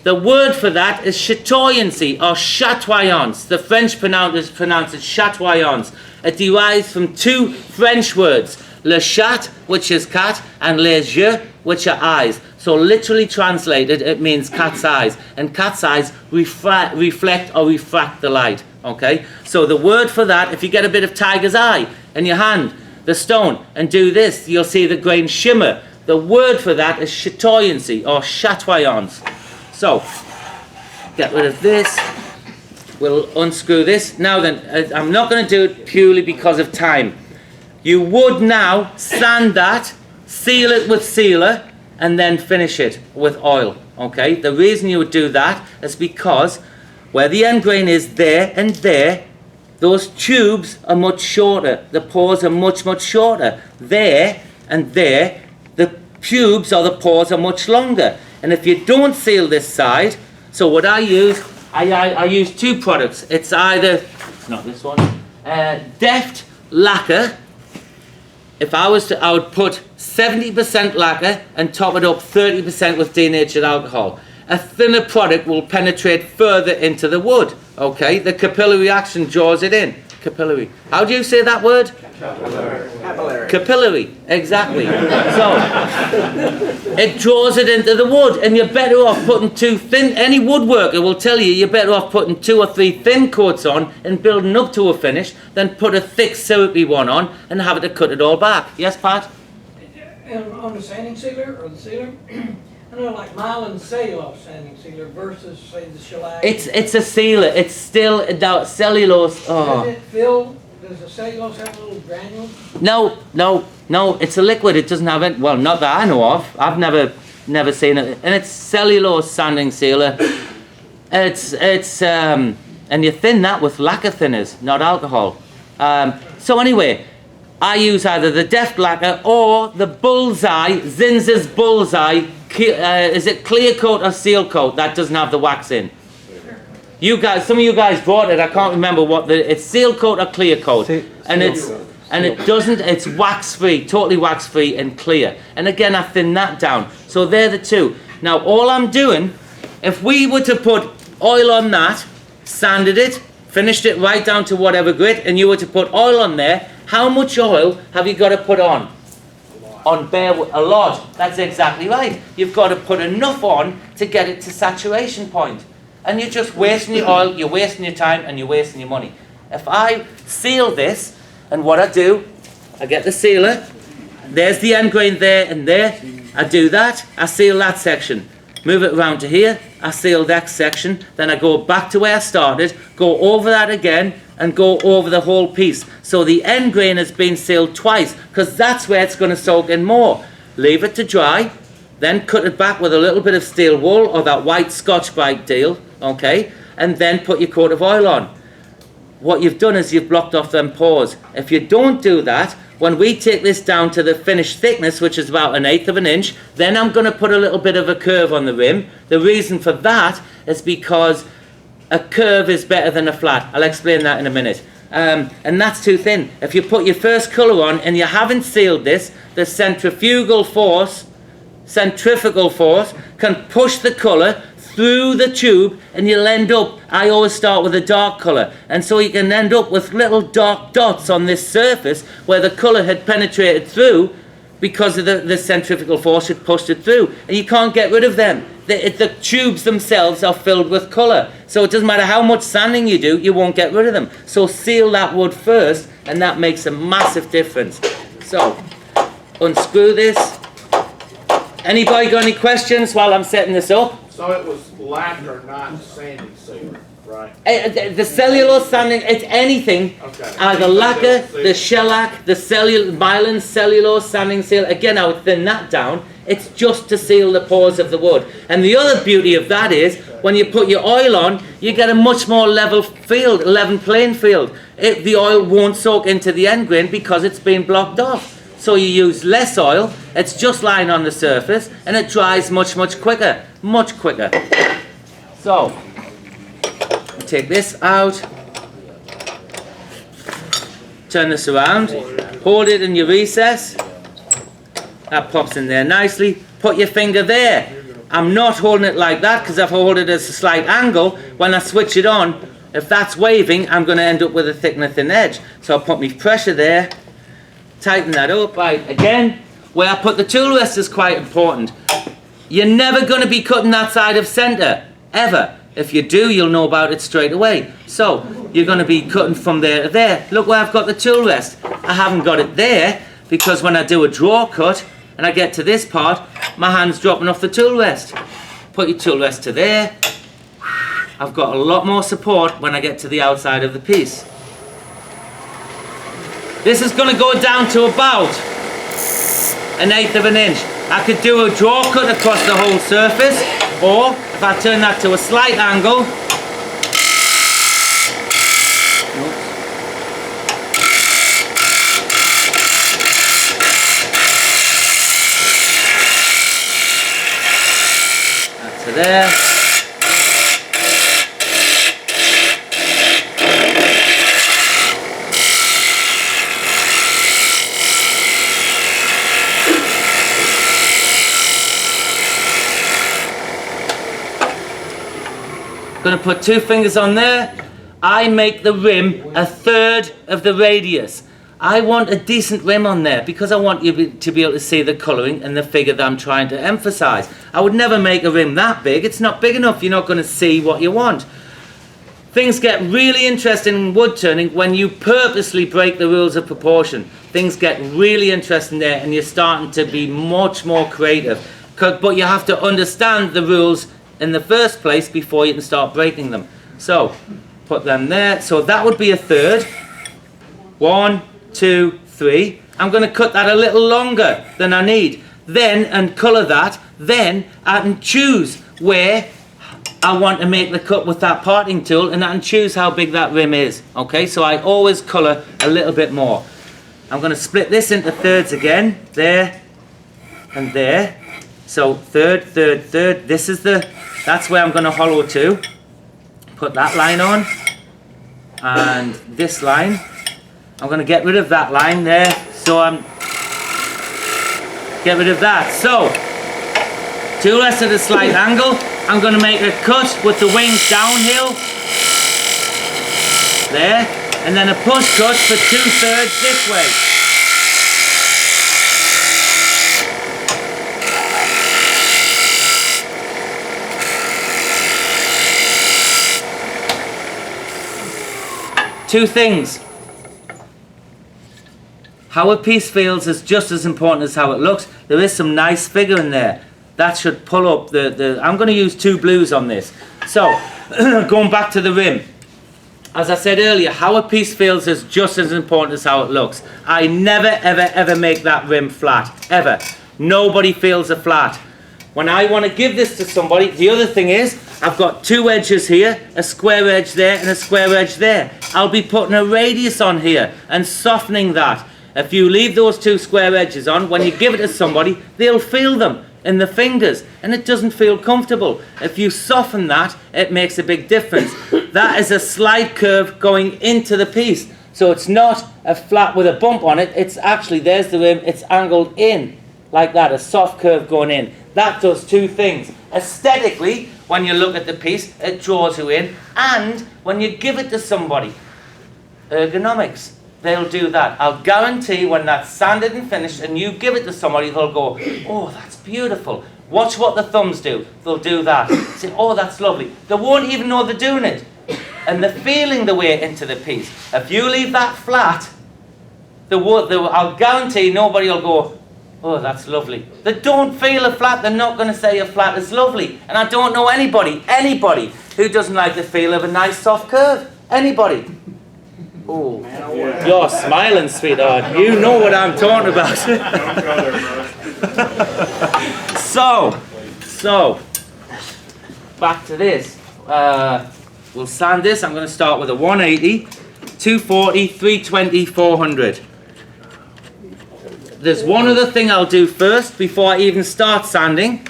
The word for that is chatoyancy or chatoyance. The French pronounce it chatoyance. It derives from two French words. Le chat, which is cat, and les yeux, which are eyes. So literally translated, it means cat's eyes. And cat's eyes reflect or refract the light. Okay? So the word for that, if you get a bit of tiger's eye in your hand, the stone, and do this, you'll see the grain shimmer. The word for that is chatoyancy or chatoyance. So, get rid of this. We'll unscrew this. Now then, I'm not going to do it purely because of time. You would now sand that, seal it with sealer, and then finish it with oil. Okay? The reason you would do that is because where the end grain is there and there, those tubes are much shorter. The pores are much, much shorter. There and there, the tubes or the pores are much longer. And if you don't seal this side, so what I use, I use two products. It's either, not this one, Deft Lacquer. If I was to, I would put 70% lacquer and top it up 30% with denatured alcohol. A thinner product will penetrate further into the wood. Okay, the capillary action draws it in. Capillary. How do you say that word? Capillary. Capillary, exactly. So, it draws it into the wood, and you're better off putting two thin, any woodworker will tell you you're better off putting 2 or 3 thin coats on and building up to a finish than put a thick syrupy one on and having to cut it all back. Yes, Pat? And on the sanding sealer or the sealer, I know like Mylan cellulose sanding sealer versus say the shellac. It's a sealer. It's still that cellulose. Oh. Does it fill? Does the cellulose have a little granules? No. It's a liquid. It doesn't have it. Well, not that I know of. I've never seen it. And it's cellulose sanding sealer. It's and you thin that with lacquer thinners, not alcohol. So anyway, I use either the Deft Lacquer or the Bullseye, Zinsser's Bullseye. Is it clear coat or seal coat that doesn't have the wax in? You guys, some of you guys brought it. I can't remember what it's seal coat or clear coat, and it doesn't. It's wax free, totally wax free and clear. And again, I thin that down. So they're the two. Now all I'm doing, if we were to put oil on that, sanded it, finished it right down to whatever grit, and you were to put oil on there, how much oil have you got to put on? On bare wood, a lot. That's exactly right. You've got to put enough on to get it to saturation point. And you're just wasting your oil, you're wasting your time, and you're wasting your money. If I seal this, and what I do, I get the sealer, there's the end grain there and there, I do that, I seal that section. Move it around to here, I seal that section, then I go back to where I started, go over that again, and go over the whole piece. So the end grain has been sealed twice, because that's where it's going to soak in more. Leave it to dry, then cut it back with a little bit of steel wool or that white Scotch-Brite deal, okay, and then put your coat of oil on. What you've done is you've blocked off them pores. If you don't do that, when we take this down to the finished thickness, which is about 1/8 of an inch, then I'm going to put a little bit of a curve on the rim. The reason for that is because a curve is better than a flat. I'll explain that in a minute. And that's too thin. If you put your first colour on and you haven't sealed this, the centrifugal force can push the colour through the tube, and you'll end up, I always start with a dark colour, and so you can end up with little dark dots on this surface where the colour had penetrated through, because of the centrifugal force that pushed it through. And you can't get rid of them. The tubes themselves are filled with colour. So it doesn't matter how much sanding you do, you won't get rid of them. So seal that wood first, and that makes a massive difference. So, unscrew this. Anybody got any questions while I'm setting this up? So it was lacquer, not sanding sealer, right? The cellulose sanding, it's anything. Okay. The lacquer, the shellac, the myelin cellulose sanding seal. Again, I would thin that down. It's just to seal the pores of the wood. And the other beauty of that is, when you put your oil on, you get a much more level playing field. The oil won't soak into the end grain because it's been blocked off. So you use less oil, it's just lying on the surface, and it dries much, much quicker. Much quicker. So, take this out, turn this around, hold it in your recess, that pops in there nicely, put your finger there. I'm not holding it like that because if I hold it at a slight angle, when I switch it on, if that's waving, I'm going to end up with a thicker thin edge. So I'll put my pressure there, tighten that up. Right, again, where I put the tool rest is quite important. You're never going to be cutting that side of centre, ever. If you do, you'll know about it straight away. So, you're going to be cutting from there to there. Look where I've got the tool rest. I haven't got it there, because when I do a draw cut, and I get to this part, my hand's dropping off the tool rest. Put your tool rest to there. I've got a lot more support when I get to the outside of the piece. This is going to go down to about 1/8 of an inch. I could do a draw cut across the whole surface, or if I turn that to a slight angle, that's to there. Going to put 2 fingers on there. I make the rim 1/3 of the radius. I want a decent rim on there because I want you to be able to see the colouring and the figure that I'm trying to emphasise. I would never make a rim that big. It's not big enough. You're not going to see what you want. Things get really interesting in wood turning when you purposely break the rules of proportion. Things get really interesting there, and you're starting to be much more creative. But you have to understand the rules in the first place before you can start breaking them. So, put them there. So that would be 1/3. 1, 2, 3. I'm going to cut that a little longer than I need. Then, and colour that. Then, I can choose where I want to make the cut with that parting tool, and I can choose how big that rim is. Okay, so I always colour a little bit more. I'm going to split this into thirds again. There, and there. So, third, third, third. This is that's where I'm going to hollow to. Put that line on, and this line. I'm going to get rid of that line there, so get rid of that. So, tool rest at a slight angle. I'm going to make a cut with the wings downhill, there, and then a push cut for 2/3 this way. Two things. How a piece feels is just as important as how it looks. There is some nice figure in there. That should pull up I'm going to use 2 blues on this. So, going back to the rim. As I said earlier, how a piece feels is just as important as how it looks. I never, ever, ever make that rim flat. Ever. Nobody feels a flat. When I want to give this to somebody, the other thing is, I've got 2 edges here, a square edge there and a square edge there. I'll be putting a radius on here and softening that. If you leave those 2 square edges on, when you give it to somebody, they'll feel them in the fingers, and it doesn't feel comfortable. If you soften that, it makes a big difference. That is a slight curve going into the piece. So it's not a flat with a bump on it, it's actually, there's the rim, it's angled in, like that, a soft curve going in. That does 2 things. Aesthetically, when you look at the piece, it draws you in, and when you give it to somebody, ergonomics. they'll do that. I'll guarantee when that's sanded and finished and you give it to somebody, they'll go, oh, that's beautiful. Watch what the thumbs do. They'll do that. Say, oh, that's lovely. They won't even know they're doing it. And they're feeling the way into the piece. If you leave that flat, I'll guarantee nobody will go, oh, that's lovely. They don't feel a flat. They're not going to say a flat is lovely. And I don't know anybody who doesn't like the feel of a nice soft curve. Anybody. Oh, you're smiling, sweetheart. You know what I'm talking about. So, back to this. We'll sand this. I'm going to start with a 180, 240, 320, 400. There's one other thing I'll do first before I even start sanding.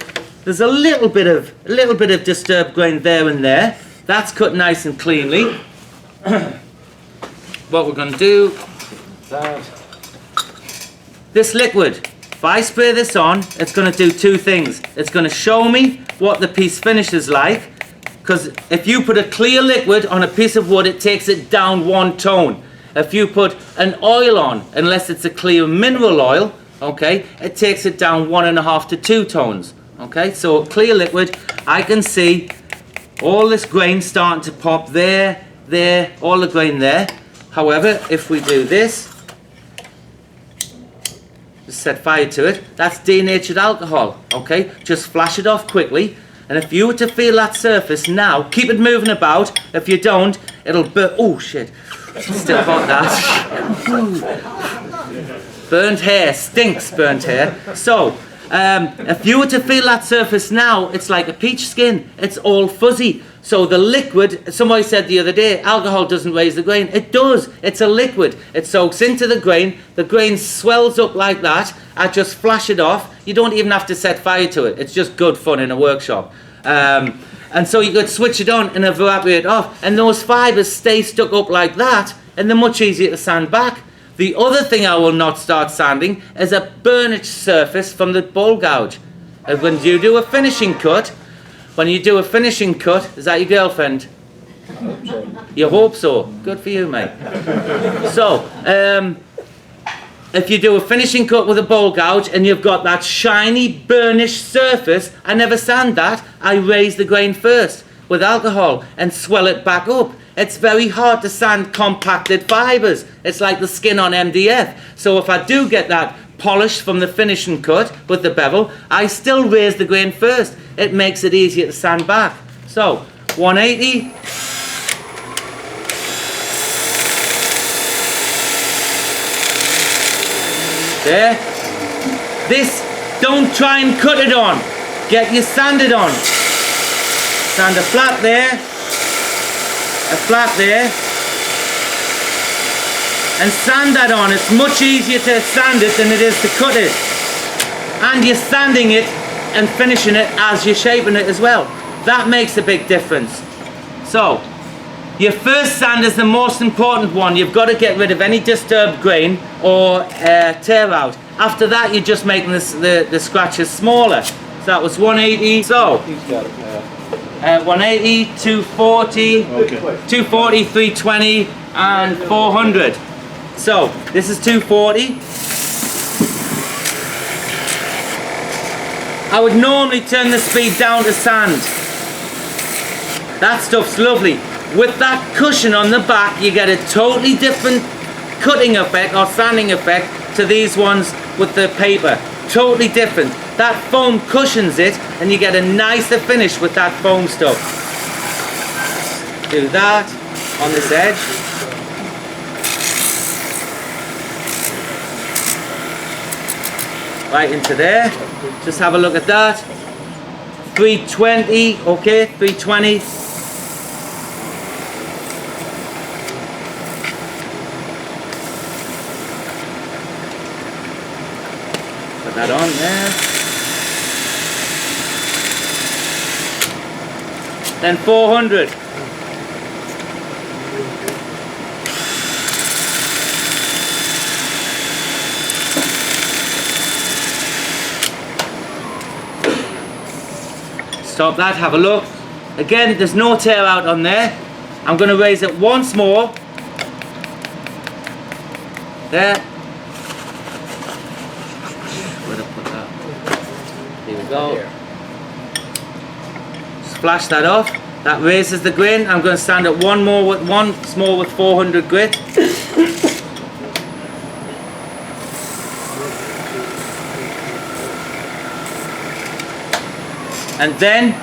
There's a little bit of disturbed grain there and there. That's cut nice and cleanly. What we're going to do, this liquid, if I spray this on, it's going to do two things. It's going to show me what the piece finish is like, because if you put a clear liquid on a piece of wood, it takes it down one tone. If you put an oil on, unless it's a clear mineral oil, okay, it takes it down 1.5 to 2 tones. Okay, so clear liquid, I can see all this grain starting to pop there, all the grain there. However, if we do this, just set fire to it, that's denatured alcohol, okay? Just flash it off quickly, and if you were to feel that surface now, keep it moving about. If you don't, it'll burn. Oh, shit. Still got that. Burnt hair, stinks burnt hair. So, if you were to feel that surface now, it's like a peach skin. It's all fuzzy. So the liquid, somebody said the other day, alcohol doesn't raise the grain. It does. It's a liquid. It soaks into the grain swells up like that. I just flash it off. You don't even have to set fire to it. It's just good fun in a workshop. And so you could switch it on and evaporate off. And those fibres stay stuck up like that, and they're much easier to sand back. The other thing I will not start sanding is a burnished surface from the bowl gouge. And when you do a finishing cut, is that your girlfriend? You hope so. Good for you, mate. So, if you do a finishing cut with a bowl gouge and you've got that shiny burnished surface, I never sand that. I raise the grain first with alcohol and swell it back up. It's very hard to sand compacted fibres. It's like the skin on MDF. So if I do get that polish from the finishing cut with the bevel, I still raise the grain first. It makes it easier to sand back. So 180. There. This, don't try and cut it on. Get your sanded on. Sand a flat there. A flat there. And sand that on. It's much easier to sand it than it is to cut it. And you're sanding it and finishing it as you're shaping it as well. That makes a big difference. So, your first sand is the most important one. You've got to get rid of any disturbed grain or tear out. After that, you're just making the scratches smaller. So that was 180. So, 180, 240, okay. 240, 320, and 400. So, this is 240. I would normally turn the speed down to sand. That stuff's lovely. With that cushion on the back, you get a totally different cutting effect or sanding effect to these ones with the paper. Totally different. That foam cushions it, and you get a nicer finish with that foam stuff. Do that on this edge. Right into there. Just have a look at that. 320, okay, 320. Put that on there. Then 400. Stop that, have a look. Again, there's no tear out on there. I'm going to raise it once more. There. Where'd I put that? Here we go. Splash that off. That raises the grain. I'm going to stand at one more with 400 grit. And then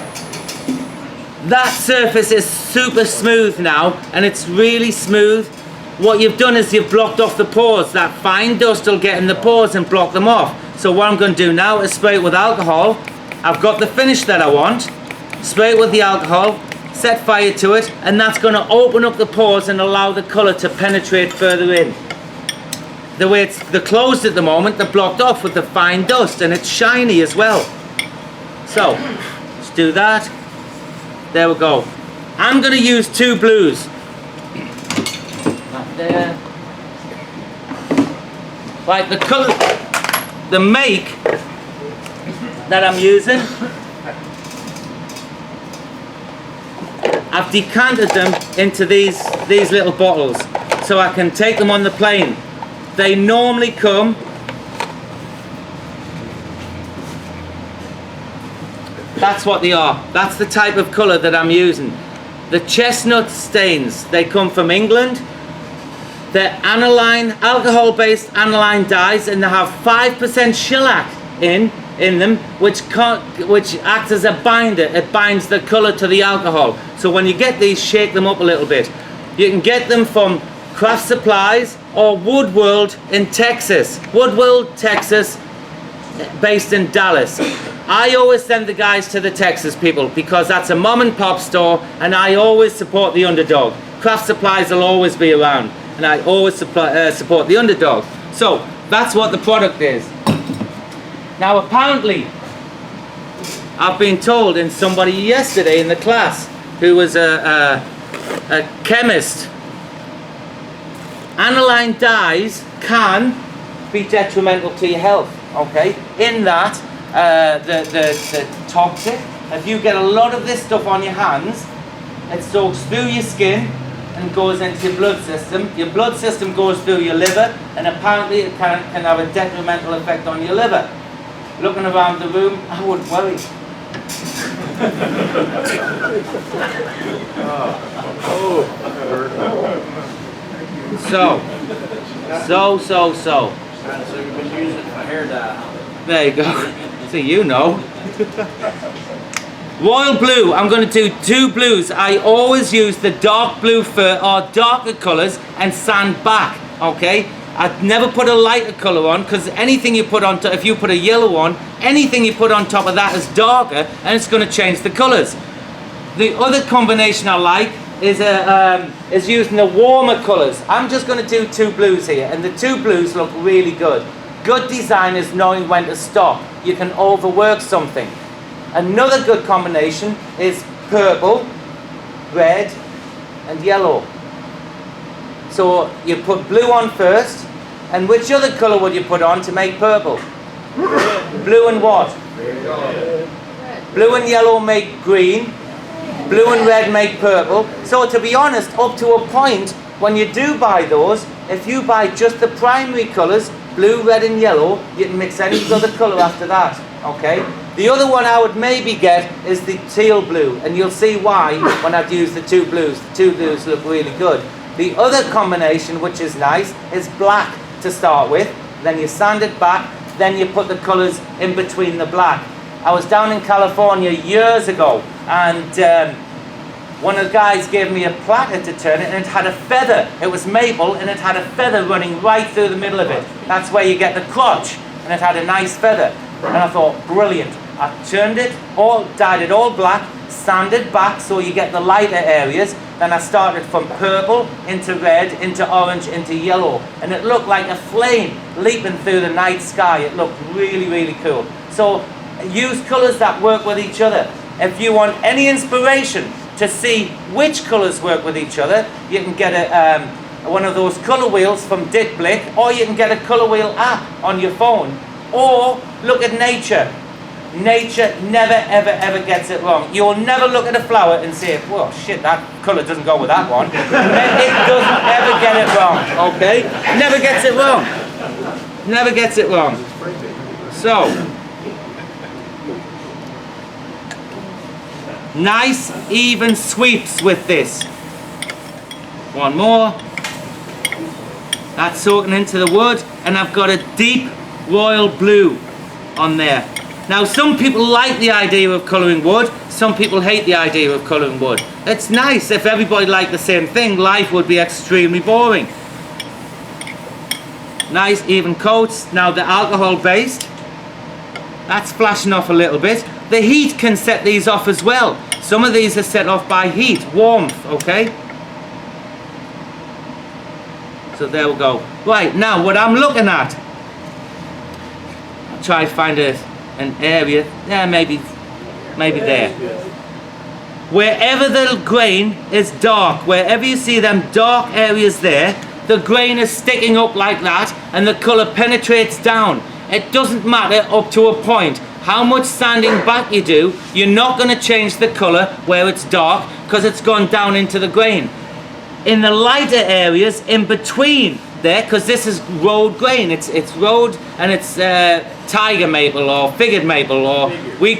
that surface is super smooth now, and it's really smooth. What you've done is you've blocked off the pores. That fine dust will get in the pores and block them off. So what I'm going to do now is spray it with alcohol. I've got the finish that I want. Spray it with the alcohol, set fire to it, and that's going to open up the pores and allow the colour to penetrate further in. The way they're closed at the moment, they're blocked off with the fine dust, and it's shiny as well. So, let's do that. There we go. I'm going to use 2 blues. Right there. Right, the colour, the make that I'm using, I've decanted them into these little bottles so I can take them on the plane. They normally come that's what they are. That's the type of colour that I'm using. The Chestnut Stains, they come from England. They're aniline, alcohol-based aniline dyes, and they have 5% shellac in them, which acts as a binder. It binds the colour to the alcohol. So when you get these, shake them up a little bit. You can get them from Craft Supplies or Wood World in Texas. Wood World, Texas, based in Dallas. I always send the guys to the Texas people because that's a mom and pop store, and I always support the underdog. Craft Supplies will always be around, and I always support the underdog. So that's what the product is. Now apparently, I've been told in somebody yesterday in the class who was a chemist, aniline dyes can be detrimental to your health. Okay, in that the toxic. If you get a lot of this stuff on your hands, it soaks through your skin and goes into your blood system. Your blood system goes through your liver, and apparently it can have a detrimental effect on your liver. Looking around the room, I wouldn't worry. So. So you've been using it for hair dye. There you go. So you know. Royal blue, I'm going to do 2 blues. I always use the dark blue fur or darker colours and sand back, okay? I'd never put a lighter colour on, because anything you put on top, if you put a yellow on, anything you put on top of that is darker, and it's going to change the colours. The other combination I like is using the warmer colours. I'm just going to do 2 blues here, and the 2 blues look really good. Good design is knowing when to stop. You can overwork something. Another good combination is purple, red, and yellow. So you put blue on first, and which other colour would you put on to make purple? Blue and what? Blue and yellow make green. Blue and red make purple. So to be honest, up to a point, when you do buy those, if you buy just the primary colours, blue, red and yellow, you can mix any other colour after that, okay? The other one I would maybe get is the teal blue, and you'll see why when I've used the 2 blues. The 2 blues look really good. The other combination, which is nice, is black to start with, then you sand it back, then you put the colours in between the black. I was down in California years ago, and one of the guys gave me a platter to turn it, and it had a feather. It was maple, and it had a feather running right through the middle of it. That's where you get the crotch, and it had a nice feather. And I thought, brilliant. I turned it, dyed it all black, sanded back so you get the lighter areas. Then I started from purple into red, into orange, into yellow. And it looked like a flame leaping through the night sky. It looked really, really cool. So use colours that work with each other. If you want any inspiration to see which colours work with each other, you can get one of those colour wheels from Dick Blick, or you can get a colour wheel app on your phone, or look at nature. Nature never, ever, ever gets it wrong. You'll never look at a flower and say, well, shit, that colour doesn't go with that one. It doesn't ever get it wrong, okay? Never gets it wrong. Never gets it wrong. So, nice, even sweeps with this. One more. That's soaking into the wood, and I've got a deep royal blue on there. Now, some people like the idea of colouring wood, some people hate the idea of colouring wood. It's nice. If everybody liked the same thing, life would be extremely boring. Nice even coats. Now the alcohol based, that's flashing off a little bit. The heat can set these off as well. Some of these are set off by heat, warmth, okay? So there we go. Right, now what I'm looking at, I'll try to find an area, yeah, maybe there. Wherever the grain is dark, wherever you see them dark areas there, the grain is sticking up like that and the colour penetrates down. It doesn't matter up to a point. How much sanding back you do, you're not going to change the colour where it's dark because it's gone down into the grain. In the lighter areas in between there, because this is road grain, it's road and it's tiger maple or figured maple, or we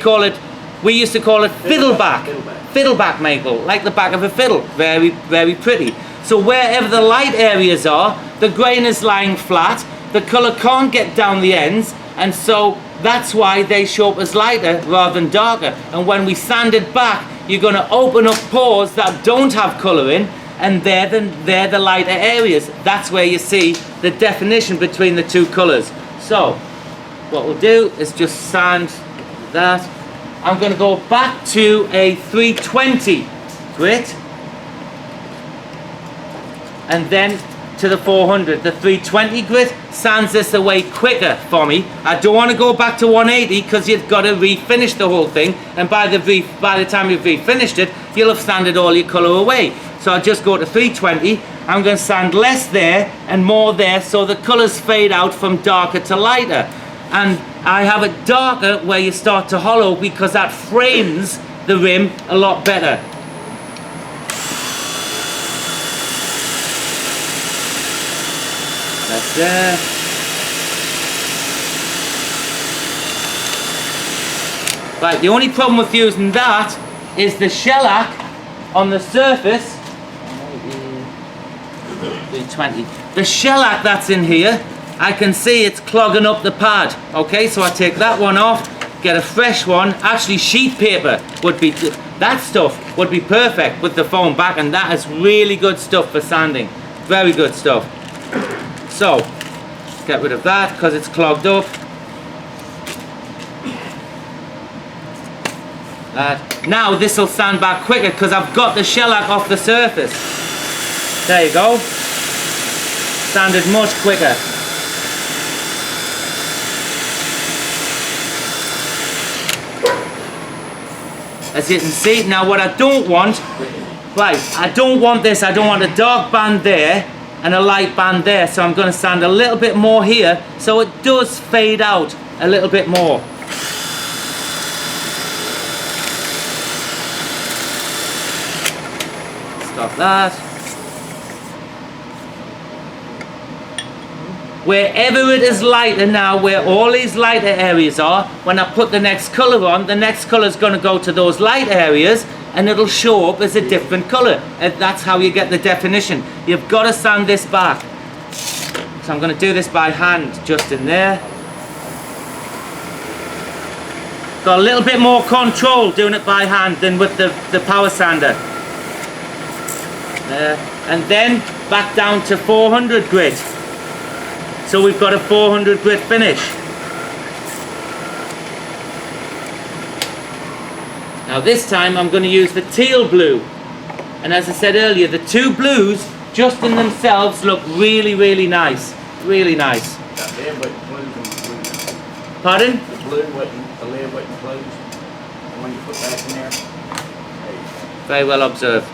used to call it fiddleback maple, like the back of a fiddle. Very, very pretty. So wherever the light areas are, the grain is lying flat, the colour can't get down the ends, and so that's why they show up as lighter rather than darker. And when we sand it back, you're going to open up pores that don't have colour in, and they're the lighter areas. That's where you see the definition between the two colours. So what we'll do is just sand that. I'm going to go back to a 320 grit and then to the 400. The 320 grit sands this away quicker for me. I don't want to go back to 180 because you've got to refinish the whole thing, and by the time you've refinished it, you'll have sanded all your colour away. So I'll just go to 320. I'm going to sand less there and more there so the colours fade out from darker to lighter. And I have it darker where you start to hollow because that frames the rim a lot better. That's there. Right, the only problem with using that is the shellac on the surface. 320. The shellac that's in here, I can see it's clogging up the pad. Okay, so I take that one off, get a fresh one. Actually, sheet paper would be, that stuff would be perfect with the foam back, and that is really good stuff for sanding. Very good stuff. So, get rid of that because it's clogged up. Now this will sand back quicker because I've got the shellac off the surface. There you go. Sanded much quicker. As you can see, now what I don't want, right, I don't want this, I don't want a dark band there and a light band there, so I'm going to sand a little bit more here so it does fade out a little bit more. Stop that. Wherever it is lighter now, where all these lighter areas are, when I put the next colour on, the next colour is going to go to those light areas and it'll show up as a different colour. And that's how you get the definition. You've got to sand this back. So I'm going to do this by hand, just in there. Got a little bit more control doing it by hand than with the power sander. And then back down to 400 grit. So we've got a 400 grit finish. Now this time I'm going to use the teal blue. And as I said earlier, the two blues just in themselves look really, really nice. Really nice. Pardon? The blue wasn't, the lid wasn't closed. The one you put back in there. Very well observed.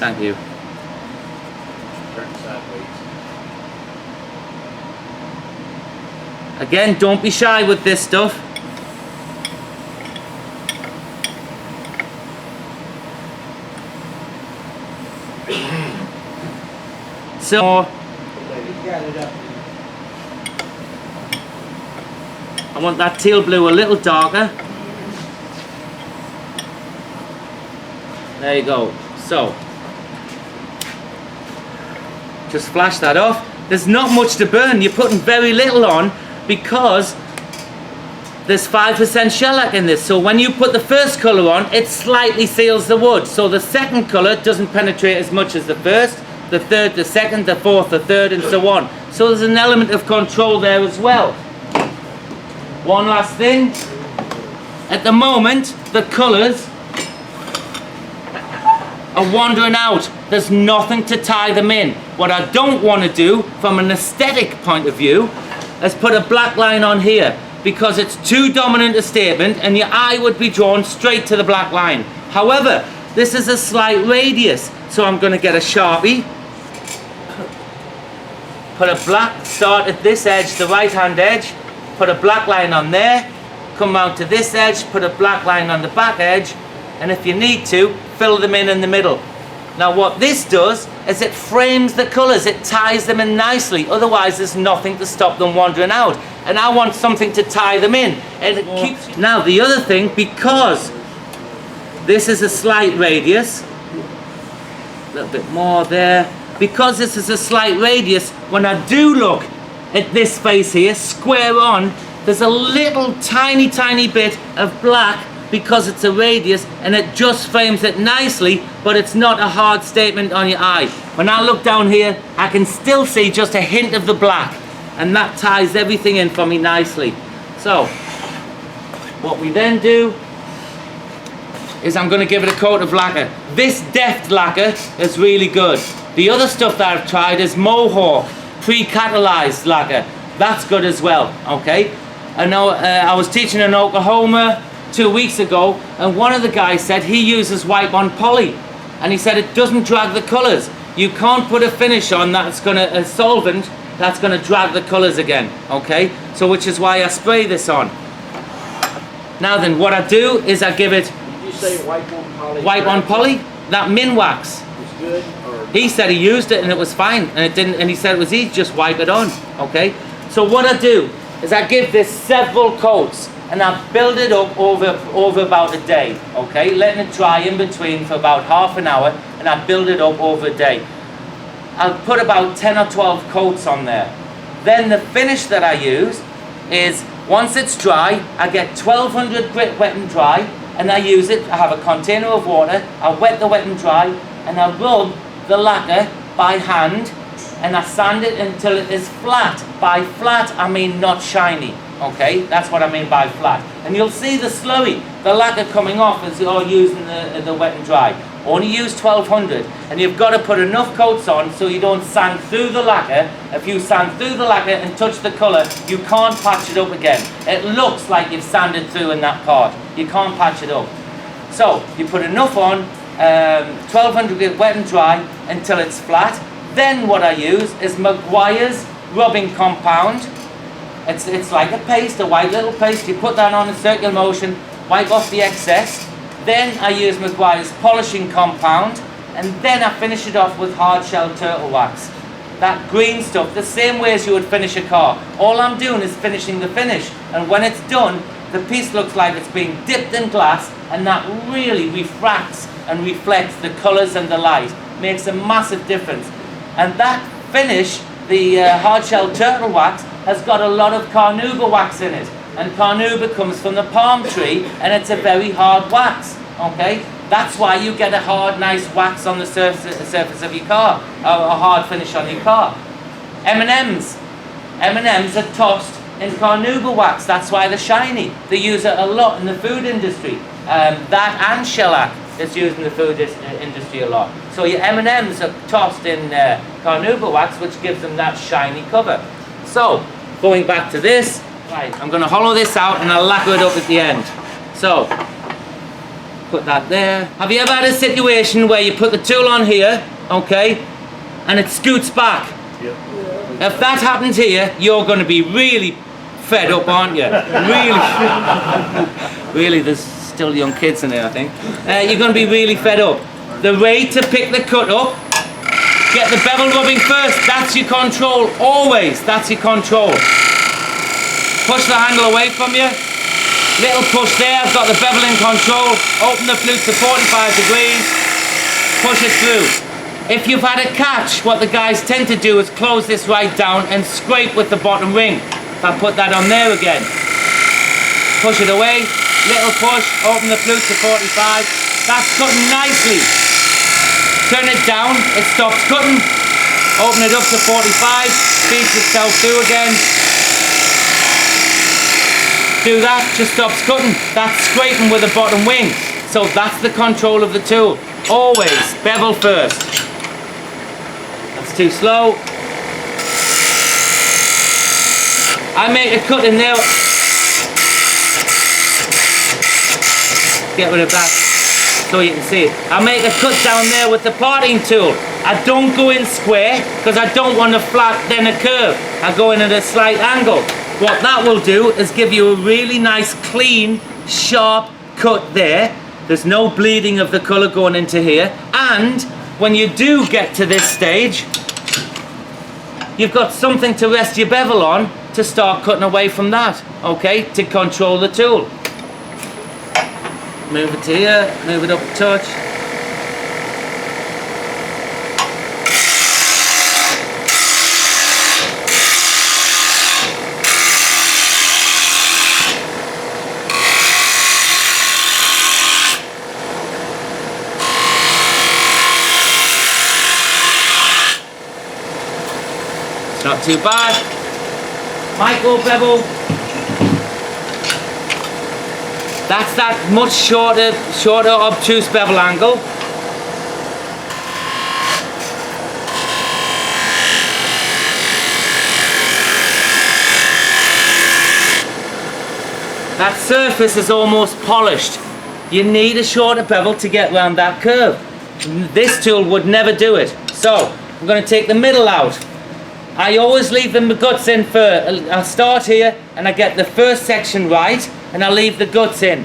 Thank you. Turn sideways. Again, don't be shy with this stuff. So You got it up. I want that teal blue a little darker. There you go. So just flash that off. There's not much to burn. You're putting very little on because there's 5% shellac in this. So when you put the first colour on, it slightly seals the wood. So the second colour doesn't penetrate as much as the first, the third, the second, the fourth, the third, and so on. So there's an element of control there as well. One last thing. At the moment, the colours are wandering out. There's nothing to tie them in. What I don't want to do from an aesthetic point of view is put a black line on here, because it's too dominant a statement and your eye would be drawn straight to the black line. However, this is a slight radius, so I'm going to get a Sharpie, put a black, start at this edge, the right hand edge, put a black line on there, come round to this edge, put a black line on the back edge, and if you need to, fill them in the middle. Now what this does is it frames the colours, it ties them in nicely, otherwise there's nothing to stop them wandering out. And I want something to tie them in. And it keeps... Now the other thing, because this is a slight radius, a little bit more there, because this is a slight radius, when I do look at this face here, square on, there's a little tiny bit of black because it's a radius, and it just frames it nicely, but it's not a hard statement on your eye. When I look down here, I can still see just a hint of the black, and that ties everything in for me nicely. So what we then do is I'm going to give it a coat of lacquer. This deft lacquer is really good. The other stuff that I've tried is Mohawk pre-catalyzed lacquer. That's good as well. Okay, I know I was teaching in Oklahoma 2 weeks ago, and one of the guys said he uses wipe on poly, and he said it doesn't drag the colors. You can't put a finish on that's gonna, a solvent that's gonna drag the colors again. Okay, so which is why I spray this on. Now then, what I do is I give it... Did you say wipe on poly? Wipe on poly, that min wax. It's good, or? He said he used it and it was fine, and it didn't, and he said it was easy, just wipe it on. Okay, so what I do is I give this several coats, and I build it up over about a day, okay? Letting it dry in between for about half an hour, and I build it up over a day. I'll put about 10 or 12 coats on there. Then the finish that I use is, once it's dry, I get 1200 grit wet and dry, and I use it. I have a container of water, I wet the wet and dry, and I rub the lacquer by hand, and I sand it until it is flat. By flat, I mean not shiny. Okay, that's what I mean by flat. And you'll see the slurry, the lacquer coming off as you're using the wet and dry. Only use 1200, and you've got to put enough coats on so you don't sand through the lacquer. If you sand through the lacquer and touch the colour, you can't patch it up again. It looks like you've sanded through in that part. You can't patch it up. So you put enough on, 1200 wet and dry until it's flat. Then what I use is Maguire's rubbing compound. It's like a paste, a white little paste. You put that on in circular motion, wipe off the excess. Then I use Maguire's polishing compound, and then I finish it off with hard shell turtle wax. That green stuff, the same way as you would finish a car. All I'm doing is finishing the finish, and when it's done, the piece looks like it's being dipped in glass, and that really refracts and reflects the colours and the light. Makes a massive difference. And that finish, the hard shell turtle wax, has got a lot of carnauba wax in it, and carnauba comes from the palm tree, and it's a very hard wax. Okay, that's why you get a hard, nice wax on the surface of your car, or a hard finish on your car. M&Ms are tossed in carnauba wax. That's why they're shiny. They use it a lot in the food industry. That and shellac is used in the food industry a lot. So your M&Ms are tossed in carnauba wax, which gives them that shiny cover. So, going back to this, right, I'm going to hollow this out and I'll lacquer it up at the end. So, put that there. Have you ever had a situation where you put the tool on here, okay, and it scoots back? Yep. If that happens here, you're going to be really fed up, aren't you? Really, there's still young kids in there, I think. You're going to be really fed up. The way to pick the cut up Get the bevel rubbing first. That's your control. Always. That's your control. Push the handle away from you. Little push there. I've got the bevel in control. Open the flute to 45 degrees. Push it through. If you've had a catch, what the guys tend to do is close this right down and scrape with the bottom ring. If I put that on there again. Push it away. Little push. Open the flute to 45. That's cutting nicely. Turn it down, it stops cutting. Open it up to 45, feeds itself through again. Do that, just stops cutting. That's scraping with the bottom wing. So that's the control of the tool. Always bevel first. That's too slow. I make a cut in there. Get rid of that, so you can see it. I make a cut down there with the parting tool. I don't go in square because I don't want a flat then a curve. I go in at a slight angle. What that will do is give you a really nice clean sharp cut there. There's no bleeding of the colour going into here, and when you do get to this stage you've got something to rest your bevel on to start cutting away from that, okay, to control the tool. Move it to here, move it up a touch. It's not too bad. Micro bevel. That's that much shorter obtuse bevel angle. That surface is almost polished. You need a shorter bevel to get around that curve. This tool would never do it. So, I'm going to take the middle out. I always leave the guts in first. I'll start here and I get the first section right and I'll leave the guts in.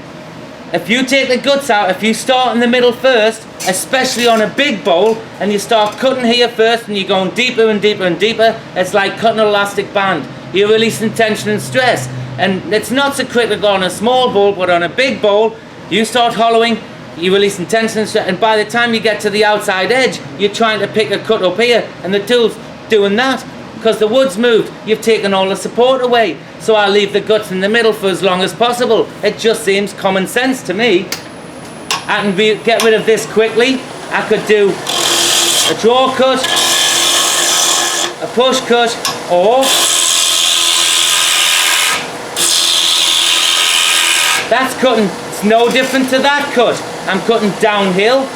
If you take the guts out, if you start in the middle first, especially on a big bowl, and you start cutting here first and you're going deeper and deeper and deeper, it's like cutting an elastic band. You're releasing tension and stress. And it's not so critical on a small bowl, but on a big bowl, you start hollowing, you're releasing tension and stress, and by the time you get to the outside edge, you're trying to pick a cut up here, and the tool's doing that. Because the wood's moved, you've taken all the support away. So I leave the guts in the middle for as long as possible. It just seems common sense to me. I can get rid of this quickly. I could do a draw cut, a push cut, or that's cutting. It's no different to that cut. I'm cutting downhill.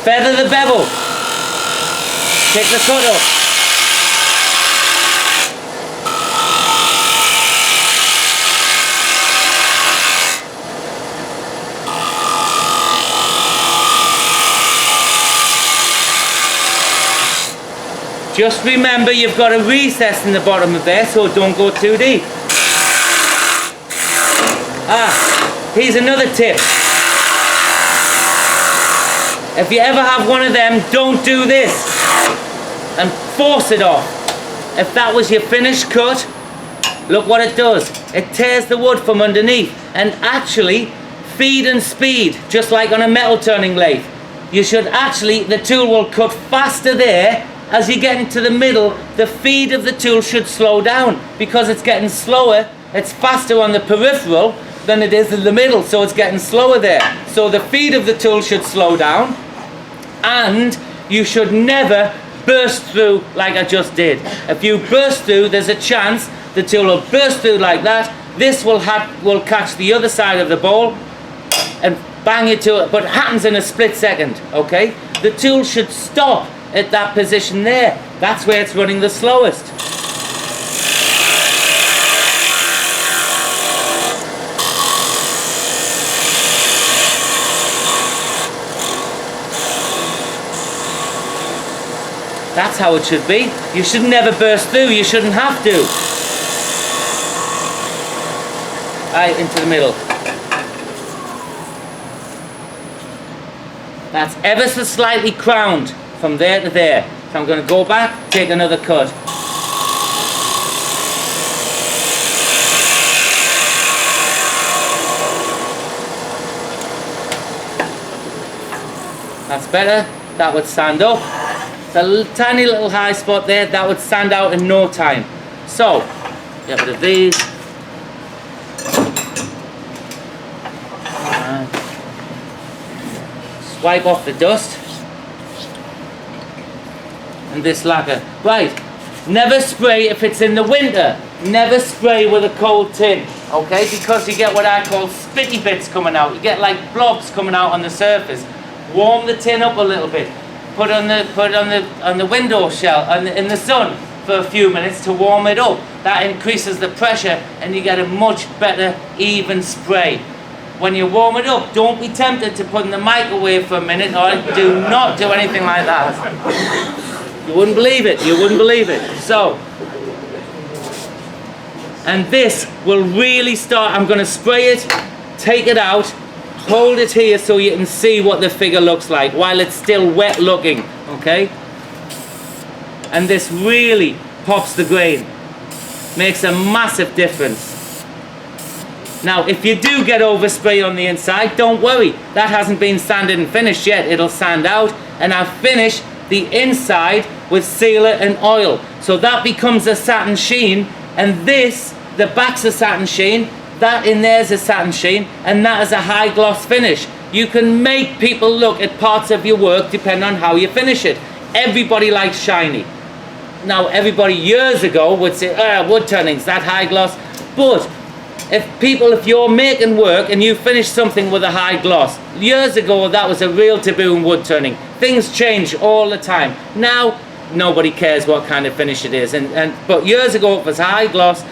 Feather the bevel. Take the cut up. Just remember you've got a recess in the bottom of there, so don't go too deep. Here's another tip. If you ever have one of them, don't do this and force it off. If that was your finished cut, look what it does. It tears the wood from underneath, and actually feed and speed, just like on a metal turning lathe. You should actually, the tool will cut faster there. As you get into the middle, the feed of the tool should slow down because it's getting slower. It's faster on the peripheral than it is in the middle, so it's getting slower there. So the feed of the tool should slow down, and you should never burst through like I just did. If you burst through, there's a chance the tool will burst through like that. This will catch the other side of the bowl and bang it to it, but it happens in a split second, okay? The tool should stop at that position there. That's where it's running the slowest. That's how it should be. You should never burst through. You shouldn't have to. right into the middle. That's ever so slightly crowned from there to there. So I'm going to go back, take another cut. That's better. That would stand up. It's a tiny little high spot there. That would stand out in no time. So, get rid of these. Wipe off the dust. And this lacquer. Right. Never spray if it's in the winter. Never spray with a cold tin. Okay? Because you get what I call spitty bits coming out. You get like blobs coming out on the surface. Warm the tin up a little bit. Put it on the window shell in the sun for a few minutes to warm it up. That increases the pressure and you get a much better even spray. When you warm it up, don't be tempted to put in the microwave for a minute, or do not do anything like that. You wouldn't believe it, you wouldn't believe it. So, and this will really start, I'm going to spray it, take it out, hold it here so you can see what the figure looks like while it's still wet looking, okay? And this really pops the grain, makes a massive difference. Now, if you do get overspray on the inside, don't worry. That hasn't been sanded and finished yet. It'll sand out, and I'll finish the inside with sealer and oil. So that becomes a satin sheen, and this, the back's a satin sheen, that in there's a satin sheen, and that is a high gloss finish. You can make people look at parts of your work depending on how you finish it. Everybody likes shiny. Now, everybody years ago would say, wood turning's that high gloss, but if you're making work and you finish something with a high gloss, years ago that was a real taboo in wood turning. Things change all the time. Now nobody cares what kind of finish it is, but years ago if it was high gloss,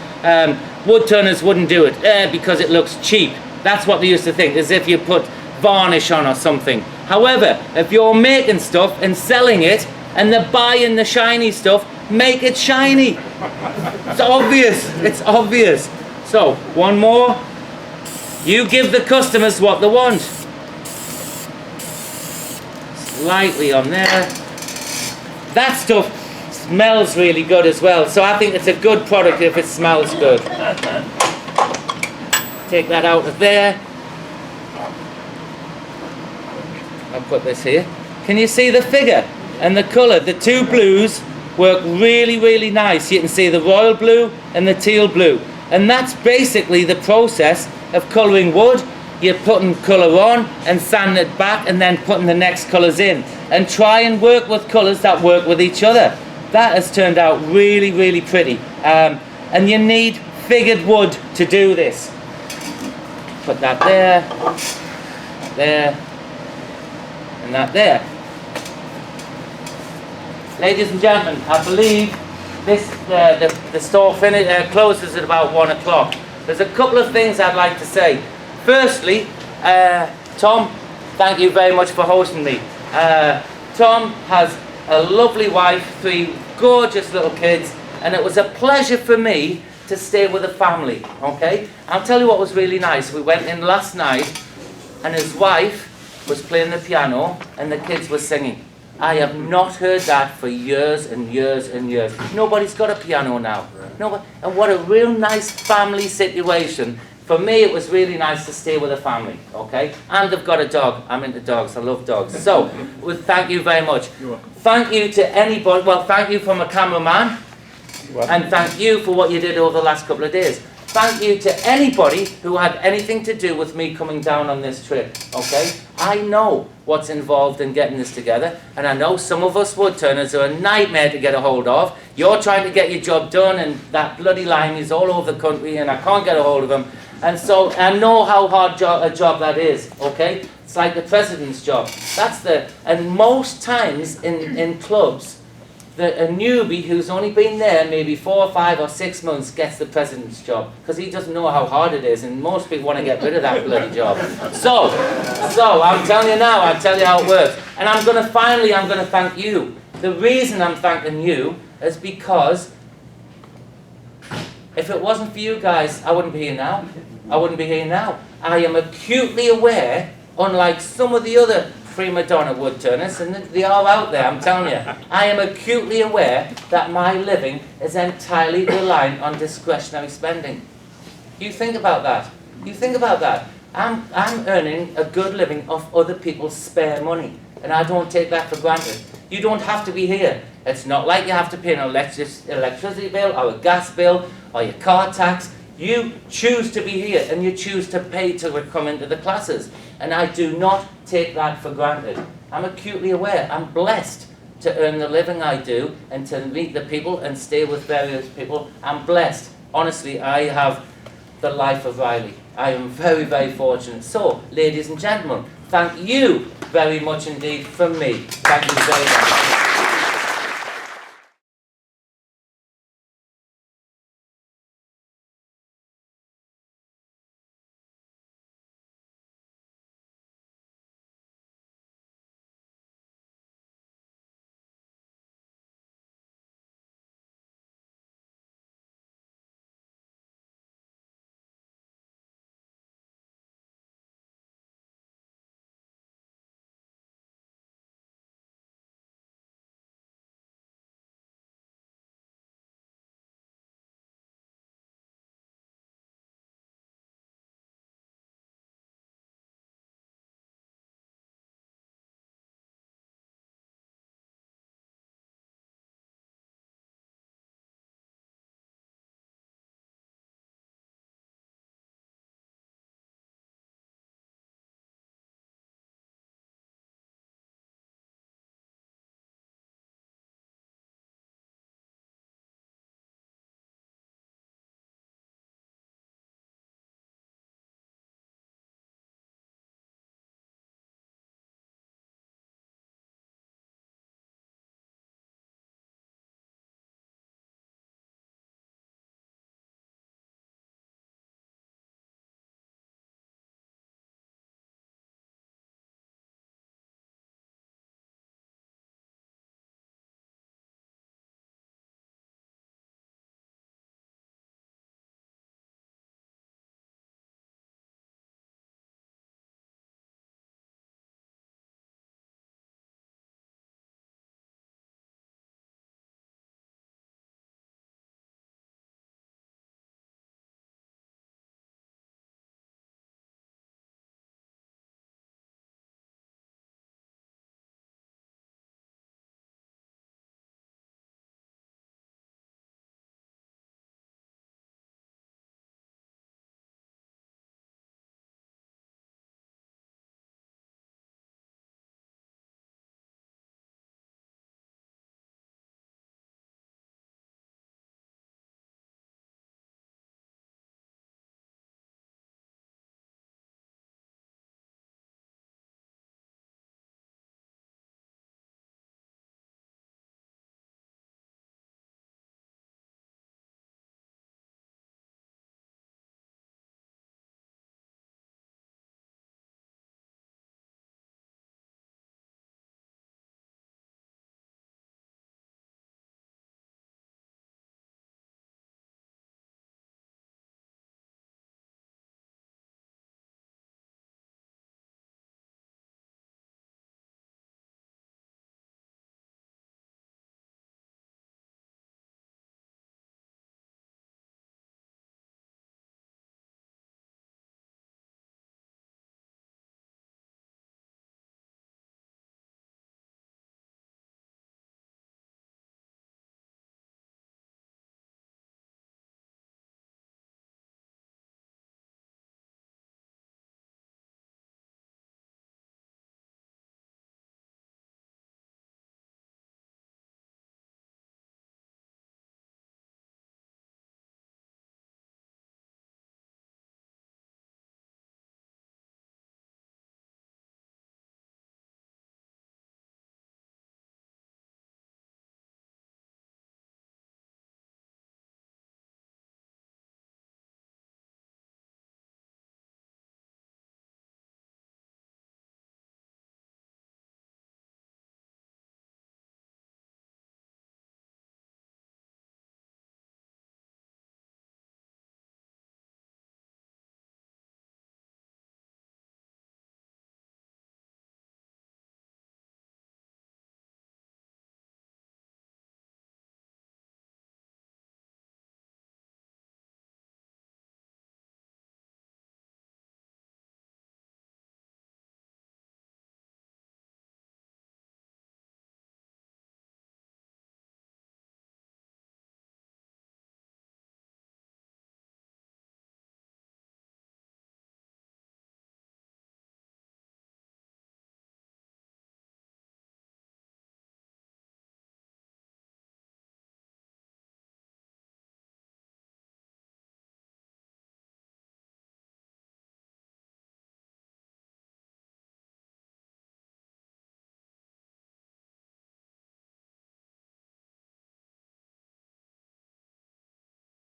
wood turners wouldn't do it because it looks cheap. That's what they used to think, as if you put varnish on or something. However, if you're making stuff and selling it and they're buying the shiny stuff, make it shiny. It's obvious. It's obvious. So, one more. You give the customers what they want. Slightly on there. That stuff smells really good as well. So I think it's a good product if it smells good. Take that out of there. I'll put this here. Can you see the figure and the colour? The two blues work really, really nice. You can see the royal blue and the teal blue. And that's basically the process of colouring wood. You're putting colour on and sanding it back and then putting the next colours in. And try and work with colours that work with each other. That has turned out really, really pretty. And you need figured wood to do this. Put that there, there, and that there. Ladies and gentlemen, I believe this the store closes at about 1 o'clock. There's a couple of things I'd like to say. Firstly, Tom, thank you very much for hosting me. Tom has a lovely wife, 3 gorgeous little kids, and it was a pleasure for me to stay with the family, okay? I'll tell you what was really nice. We went in last night, and his wife was playing the piano, and the kids were singing. I have not heard that for years and years and years. Nobody's got a piano now. Nobody, and what a real nice family situation. For me, it was really nice to stay with a family, okay? And they've got a dog. I'm into dogs. I love dogs. So, well, thank you very much. You're welcome. Thank you to anybody. Well, thank you from a cameraman. And thank you for what you did over the last couple of days. Thank you to anybody who had anything to do with me coming down on this trip, okay? I know what's involved in getting this together, and I know some of us woodturners are a nightmare to get a hold of. You're trying to get your job done, and that bloody lime is all over the country, and I can't get a hold of them. And so I know how hard a job that is, okay? It's like the president's job. And most times in clubs, a newbie who's only been there maybe 4 or 5 or 6 months gets the president's job because he doesn't know how hard it is, and most people want to get rid of that bloody job. So I'm telling you now, I'll tell you how it works. And I'm going to thank you. The reason I'm thanking you is because If it wasn't for you guys, I wouldn't be here now. I wouldn't be here now. I am acutely aware, unlike some of the other prima donna woodturners, and they are out there, I'm telling you, I am acutely aware that my living is entirely reliant on discretionary spending. You think about that. You think about that. I'm earning a good living off other people's spare money, and I don't take that for granted. You don't have to be here. It's not like you have to pay an electricity bill or a gas bill or your car tax. You choose to be here, and you choose to pay to come into the classes. And I do not take that for granted. I'm acutely aware. I'm blessed to earn the living I do and to meet the people and stay with various people. I'm blessed. Honestly, I have the life of Riley. I am very, very fortunate. So, ladies and gentlemen, thank you very much indeed from me. Thank you very much.